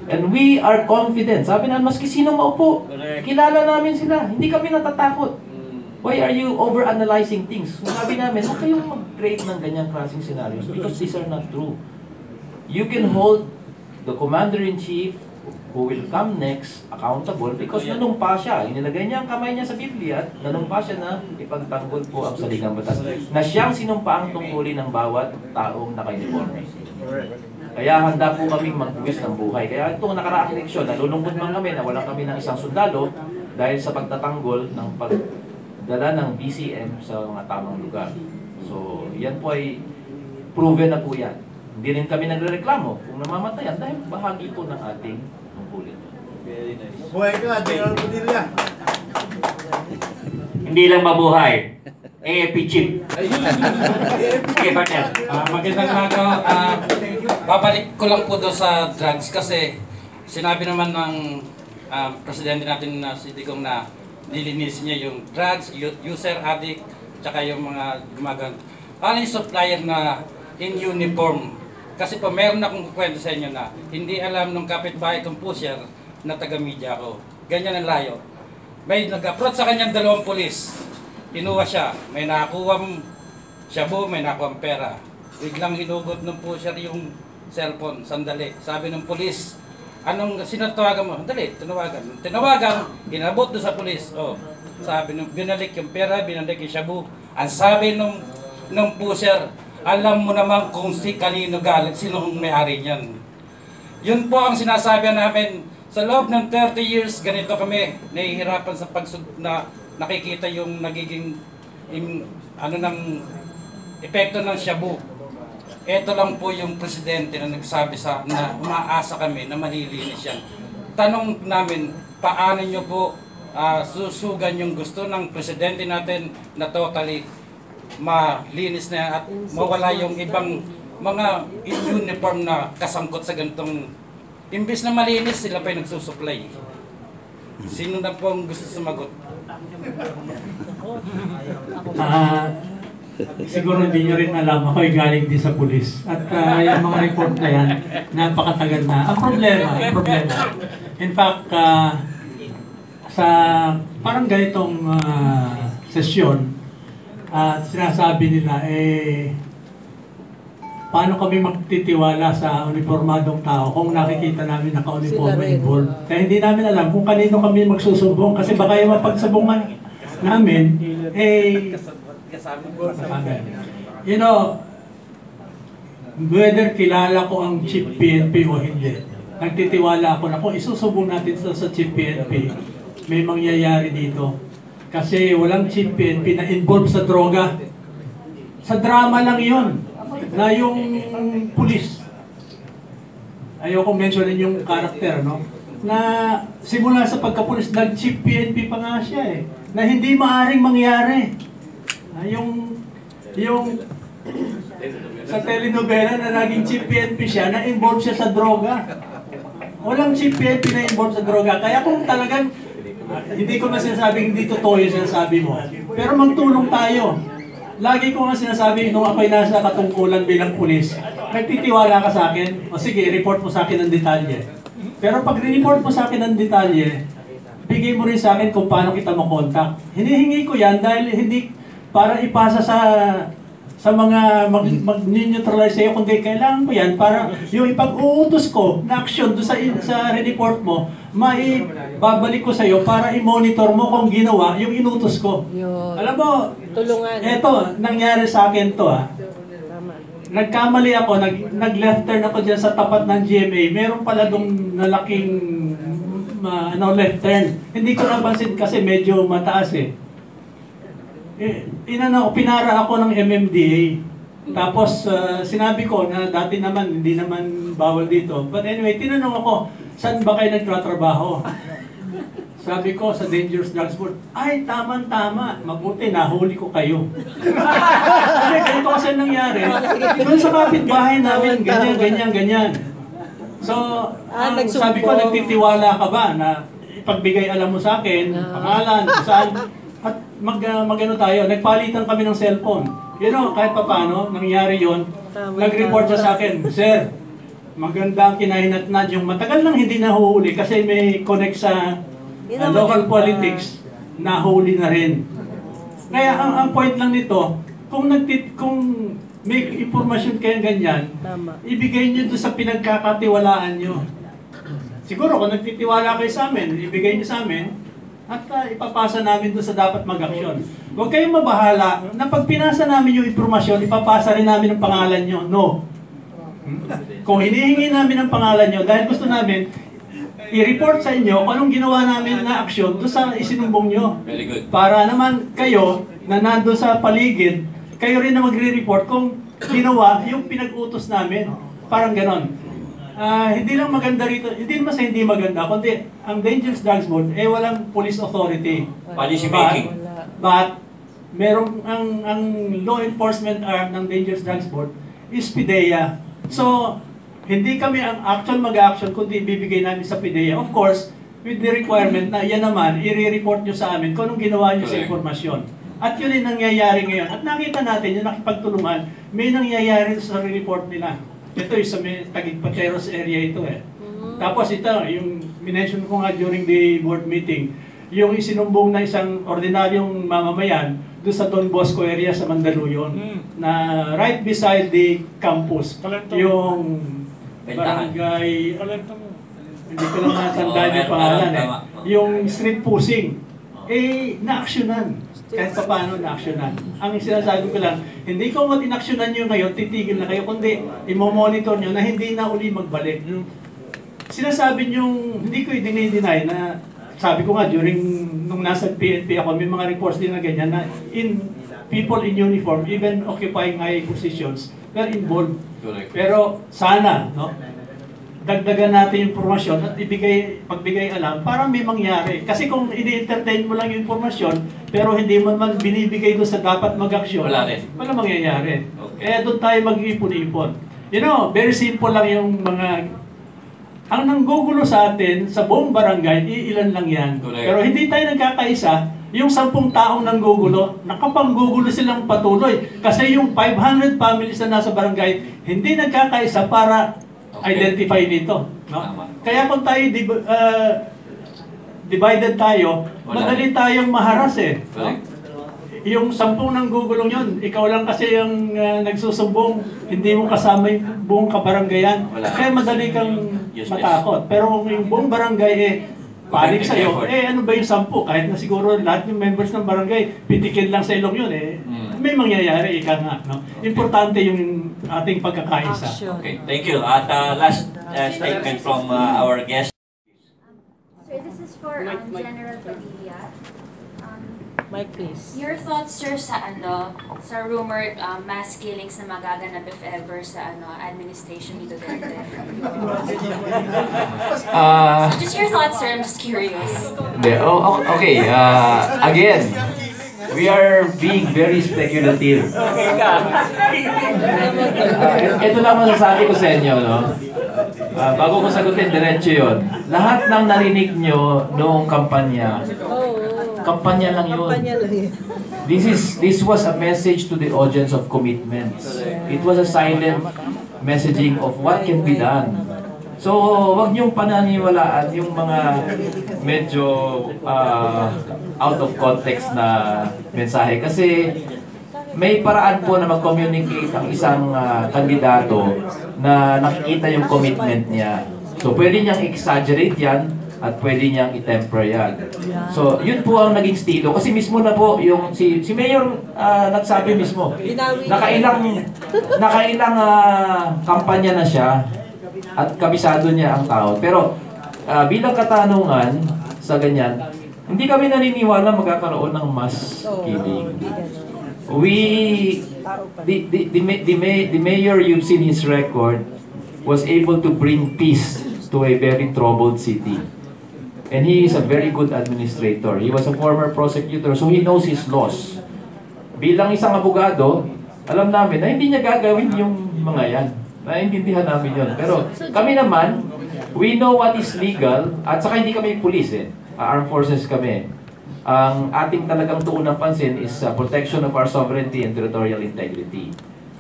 And we are confident. Sabi na, maski sino maupo, kilala namin sila. Hindi kami natatakot. Why are you overanalyzing things? Sabi namin, huwag kayong mag-create ng ganyang klaseng scenarios because these are not true. You can hold the commander-in-chief who will come next accountable because nanumpa siya. Inilagay niya ang kamay niya sa Biblia at nanumpa siya na ipagtanggol po ang saligang batas na siyang sinumpaang tungkulin ng bawat taong naka-uniforme. Kaya handa po kaming magbuwis ng buhay. Kaya itong nakaraang eleksyon, nalulungkot man kami na wala kami ng isang sundalo dahil sa pagtatanggol ng pagdala ng BCM sa mga tamang lugar. So, yan po ay proven na po yan. Hindi rin kami nagrereklamo kung namamatayan dahil bahagi po ng ating tungkulin. Buhay ka, General Padilla. Hindi lang mabuhay. AFP chip. Okay, partner. Magandang umaga. Babalik ko lang po doon sa drugs kasi sinabi naman ng presidente natin na si Digong na nilinisin niya yung drugs, user, addict, tsaka yung mga gumagamit. Paano yung supplier na in uniform? Kasi po meron akong kwento sa inyo na hindi alam nung kapitbahay kong pusher na taga-media ko. Ganyan ang layo. May nag-approach sa kanyang 2 pulis. Inuwa siya. May nakakuha shabu, may nakakuha pera. Biglang hinugot ng pusher yung cellphone. Sandali. Sabi ng pulis, sino tawagan mo? Dali, tinawagan. Tinawagan, inabot doon sa pulis. Oh, sabi nung binalik yung pera, binalik yung shabu. Ang sabi nung pusher, alam mo naman kung kanino galit, sinong may-ari niyan. Yun po ang sinasabi namin. Sa loob ng 30 years, ganito kami nahihirapan sa na nakikita yung nagiging ng epekto ng shabu. Ito lang po yung presidente na nagsabi na umaasa kami na malilinis yan. Tanong namin, paano nyo po susugan yung gusto ng presidente natin na totally malinis na yan at mawala yung ibang mga uniform na kasangkot sa ganitong. Imbis na malinis, sila pa yung nagsusupply. Sino na po ang gusto sumagot? Siguro hindi nyo rin alam, ako'y galing din sa pulis. At yung mga report na yan, napakatagal na. Ang problema. In fact, sa parang ganitong sesyon, sinasabi nila, paano kami magtitiwala sa uniformadong tao kung nakikita namin naka-uniforme involved. Kaya hindi namin alam kung kanino kami magsusumbong kasi baka yung mapagsabungan namin, you know, whether kilala ko ang Chief PNP o hindi, nagtitiwala ako na kung isusubong natin sa Chief PNP, may mangyayari dito. Kasi walang Chief PNP na involved sa droga. Sa drama lang yun. Na yung pulis, ayoko mentionin yung karakter, no? Na simula sa pagkapulis, nag-Chief PNP pa nga siya eh. Na hindi maaring mangyari. Yung sa telenovela na naging Chief PNP siya, na involved siya sa droga. Walang Chief PNP na involved sa droga. Kaya kung talagang, hindi ko na sinasabing hindi totoo yung sinasabi mo. Pero magtulong tayo. Lagi ko nga sinasabi, nung ako'y nasa katungkulan bilang pulis, nagtitiwala ka sa akin, o sige, report mo sa akin ng detalye. Pero pag report mo sa akin ng detalye, bigay mo rin sa akin kung paano kita makontak. Hinihingi ko yan dahil hindi para ipasa sa mga mag-neutralize sa'yo, kundi kailangan ko yan para yung ipag-uutos ko na action doon sa report mo, babalik ko sa'yo para i-monitor mo kung ginawa yung inutos ko. Alam mo, tulungan. Eto, nangyari sa akin to Nagkamali ako, nag-left turn ako dyan sa tapat ng GMA. Meron pala dong nalaking left turn. Hindi ko napansin kasi medyo mataas eh. Pinara ako ng MMDA. Tapos sinabi ko na dati naman, hindi naman bawal dito. But anyway, tinanong ako, saan ba kayo nagtatrabaho? Sabi ko sa Dangerous Drugs Board, ay tama-tama, mabuti, nahuli ko kayo. Kasi ganito kasi nangyari, doon sa kapitbahay namin, ganyan. So, sabi ko, nagtitiwala ka ba na ipagbigay alam mo sa akin, pangalan, saan, at magano tayo, nagpalitan kami ng cellphone. Kahit pa paano, nangyari yon, nag-report siya sa akin, Sir, maganda ang kinahinatnan yung matagal nang hindi nahuhuli kasi may connect sa local politics, nahuli na rin. Kaya ang point lang nito, kung may impormasyon kayo ganyan, ibigay nyo doon sa pinagkakatiwalaan nyo. siguro kung nagtitiwala kayo sa amin, ibigay niyo sa amin, at ipapasa namin doon sa dapat mag-aksyon. Huwag kayong mabahala na pag pinasa namin yung impormasyon, ipapasa rin namin ang pangalan nyo. No. Kung hinihingi namin ang pangalan nyo, dahil gusto namin, i-report sa inyo kung anong ginawa namin na aksyon doon sa isinumbong nyo. Very good. Para naman kayo, na nandun sa paligid, kayo rin na magre-report kung ginawa yung pinag-utos namin. Parang ganon. Hindi lang maganda rito, hindi naman sa hindi maganda, kundi ang Dangerous Drugs Board, walang police authority. Policy making. But merong ang law enforcement arm ng Dangerous Drugs Board is PIDEA. So, hindi kami ang actual mag-action, kundi ibibigay namin sa PIDEA. Of course, with the requirement na yan naman, i-report nyo sa amin kung anong ginawa nyo sa informasyon. At yun yung nangyayari ngayon. At nakita natin, yung nakipagtulungan, may nangyayari sa report nila. Ito yung sa Taguig-Pateros area ito eh. Tapos ito, yung minention ko nga during the board meeting, yung isinumbong na isang ordinaryong mamamayan doon sa Don Bosco area sa Mandaluyong, na right beside the campus. Yung barangay, hindi ko lang matandaan yung pangalan eh. Yung street pushing, na-actionan. Kahit pa paano na-actionan. Ang sinasabi ko lang, hindi ko in-actionan nyo ngayon, titigil na kayo, kundi i-monitor nyo na hindi na uli magbalik. Sinasabi nyo, hindi ko i-deny na, sabi ko nga, during nung nasa PNP ako, may mga reports din na ganyan na people in uniform, even occupying high positions, they're involved. Pero sana, no? Dagdagan natin yung informasyon at pagbigay alam para may mangyari. Kasi kung ini-entertain mo lang yung informasyon, pero hindi mo naman binibigay doon sa dapat mag-aksyon, wala mangyayari. Kaya doon tayo mag-ipon-ipon. You know, very simple lang yung mga... Ang nanggugulo sa atin, sa buong barangay, ilan lang yan. Pero hindi tayo nagkakaisa, yung 10 taong nanggugulo, nakapanggugulo silang patuloy. Kasi yung 500 families na nasa barangay, hindi nagkakaisa para identify dito. No? Kaya kung tayo divided tayo, madali tayong maharas eh. No? Yung 10 nang gugulong yun, ikaw lang kasi yung nagsusumbong, hindi mo kasama yung buong kabaranggayan. Kaya madali kang matakot. Pero kung yung buong barangay panik sa'yo, ano ba yung 10? Kahit na siguro lahat ng members ng barangay, pitikin lang sa ilong yun may mangyayari, ika nga. No? Importante yung ating pagkakaisa. Okay, thank you. At last statement from our guest. Sir, this is for General Padilla. Mike, please. Your thoughts, sir, sa rumored mass killings na magaganap if ever sa administration ni Duterte? So just your thoughts, sir. I'm just curious. Okay. Again, we are being very speculative. Ito lang masasabi ko sa inyo, no? Bago ko sagutin, diretso yun. Lahat ng narinig nyo noong kampanya lang yun. This was a message to the audience of commitments. It was a silent messaging of what can be done. So, wag niyong pananiwalaan yung mga medyo out of context na mensahe. Kasi may paraan po na mag-communicate ang isang kandidato na nakikita yung commitment niya. So, pwede niyang exaggerate yan at pwede niyang i-temper yan. So, yun po ang naging estilo. Kasi mismo na po, yung si Mayor nagsabi mismo, nakailang kampanya na siya at kabisado niya ang tao. Pero bilang katanungan sa ganyan, hindi kami naniniwala magkakaroon ng mass killing. The mayor, you've seen his record, was able to bring peace to a very troubled city. And he is a very good administrator. He was a former prosecutor, so he knows his laws. Bilang isang abogado, alam namin na hindi niya gagawin yung mga yan. Naiintindihan namin yun. Pero kami naman, we know what is legal, at saka hindi kami police armed forces kami. Ang ating talagang tuon ng pansin is protection of our sovereignty and territorial integrity.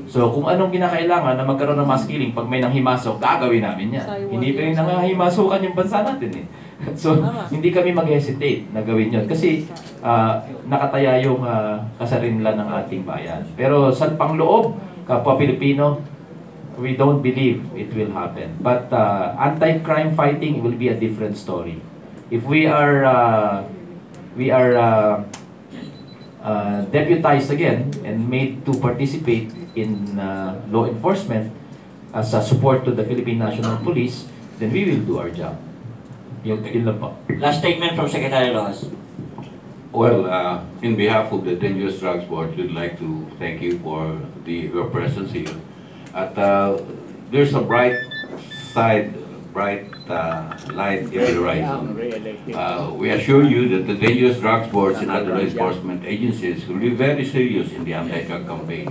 So kung anong kinakailangan na magkaroon ng mass killing, pag may nanghimasok, gagawin namin yan. Hindi pa yung nangahimasukan yung bansa natin So hindi kami mag-hesitate na gawin yun. Kasi nakataya yung kasarinlan ng ating bayan. Pero sa pangloob, kapwa Pilipino, we don't believe it will happen. But anti-crime fighting will be a different story. If we are deputized again and made to participate in law enforcement as a support to the Philippine National Police, then we will do our job. Yun lang po. Last statement from Secretary Rojas. Well, in behalf of the Dangerous Drugs Board, we'd like to thank you for your presence here. At there's a bright side, bright light in the horizon. We assure you that the Dangerous Drugs Boards and other enforcement agencies will be very serious in the anti-drug campaign.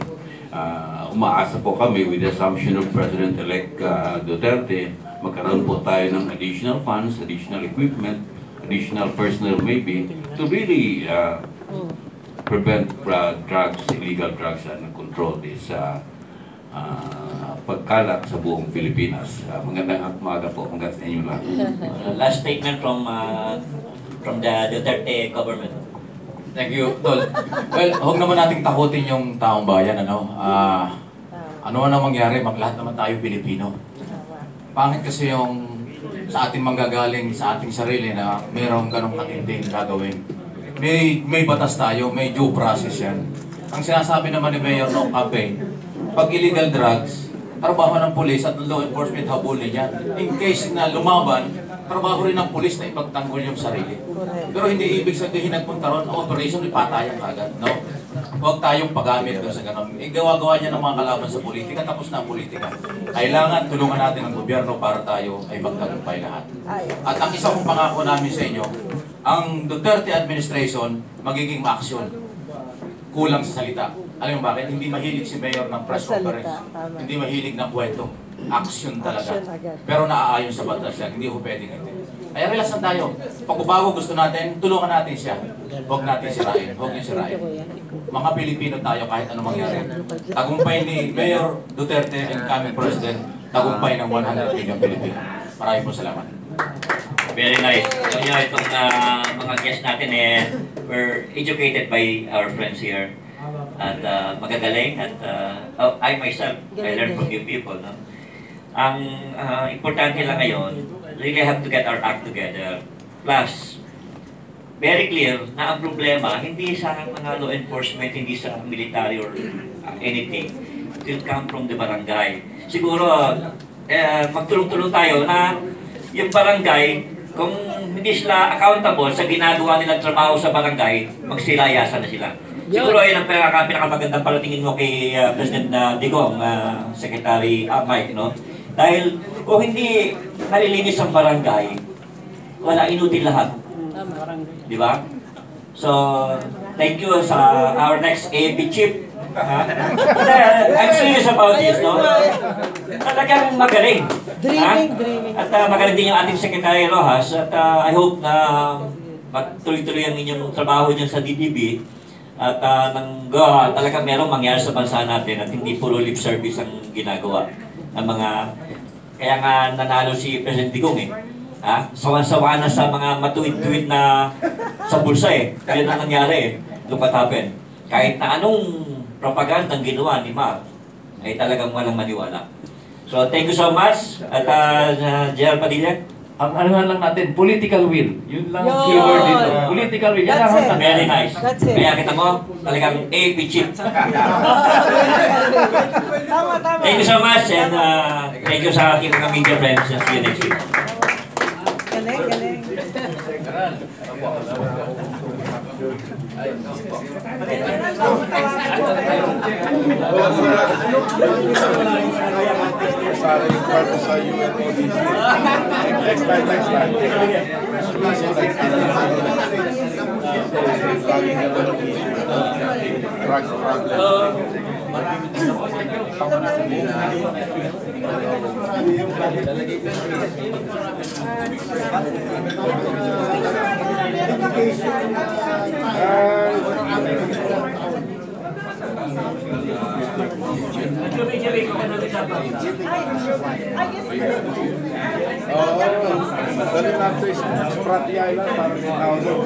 Umaasa po kami with the assumption of President-elect Duterte, magkaroon po tayo ng additional funds, additional equipment, additional personnel maybe, to really prevent drugs, illegal drugs, and control this pagkalat sa buong Pilipinas. Magandang umaga po, hanggang sa inyo lang. Last statement from the Duterte government. Thank you, Tol. Well, huwag naman nating takutin yung taong bayan, ano? Ano man ang mangyari, lahat naman tayo Pilipino. Pangit kasi yung sa ating manggagaling, sa ating sarili na mayroong ganong katinding gagawin. May batas tayo, may due process yan. Ang sinasabi naman ni Mayor noong campaign, pag illegal drugs, trabaho ng pulis at law enforcement habulin yan. In case na lumaban, trabaho rin ng pulis na ipagtanggol yung sarili. Pero hindi ibig sabihin nagpunta ron, operation, ipatayan kagad, no? Huwag tayong paggamit doon sa ganun. Gawa-gawa niya ng mga kalaban sa politika, tapos na ang politika. Kailangan tulungan natin ang gobyerno para tayo ay magtagumpay lahat. At ang isa kong pangako namin sa inyo, ang Duterte administration magiging ma-aksyon. Kulang sa salita. Alam mo bakit? Hindi mahilig si Mayor ng press conference. Hindi mahilig ng kwento. Action talaga. Pero naaayon sa batas yan. Hindi ko pwedeng ito. Kaya relax lang tayo. Pagbabago gusto natin, tulungan natin siya. Huwag natin sirain. Huwag niyo sirain. Mga Pilipino tayo kahit anong mangyari. Tagumpay ni Mayor Duterte and coming President, tagumpay ng 100 million Pilipino. Maraming po salamat. Very nice. Itong mga guests natin were educated by our friends here. At magagaling. At I myself, I learned from you people. No? Ang importante lang ngayon, really have to get our act together. Plus, very clear na ang problema, hindi sa mga law enforcement, hindi sa military or anything. It will come from the barangay. Siguro, magtulong-tulong tayo na yung barangay, kung hindi sila accountable sa ginagawa nilang trabaho sa barangay, magsilayasan na sila. Siguro yun ang pinakamagandang palatingin mo kay President Digong, Secretary Mike, no? Dahil kung hindi nalilinis ang barangay, wala, inutil lahat. Di ba? So, thank you sa our next AFP chief. I'm serious about this, no? Talagang magaling. Dreaming. At magaling din yung ating Secretary Rojas. At I hope na magtuloy-tuloy ang inyong trabaho dyan sa DDB. At talagang merong mangyari sa bansa natin at hindi puro lip service ang ginagawa ng mga... Kaya nga nanalo si President Digong sawan-sawa na sa mga matuwid-tuwid na sa bulsa Yan ang nangyari Look what happened. Kahit na anong propaganda ang ginawa ni Mark, ay talagang walang maniwala. So, thank you so much. At General Padilla. Ang ano lang natin, political will. Yun lang ang keyword dito. Political will. Yan ang very nice. Kaya kita mo, talagang AP chip. Thank you so much and thank you sa aking mga media friends. See you next week. Galing. Para yung kwarto sa UNODC. Next time. Laging na walang drug problem. Ay, Dali lang sa Spratly Island para may tao doon.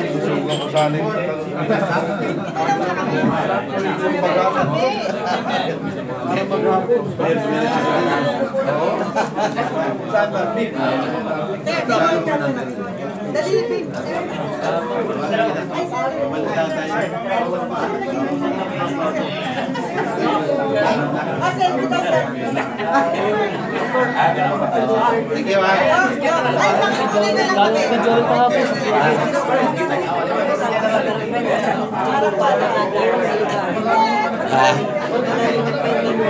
Susugan ko sa anin. Para maghapon. Saan ba? Thank you,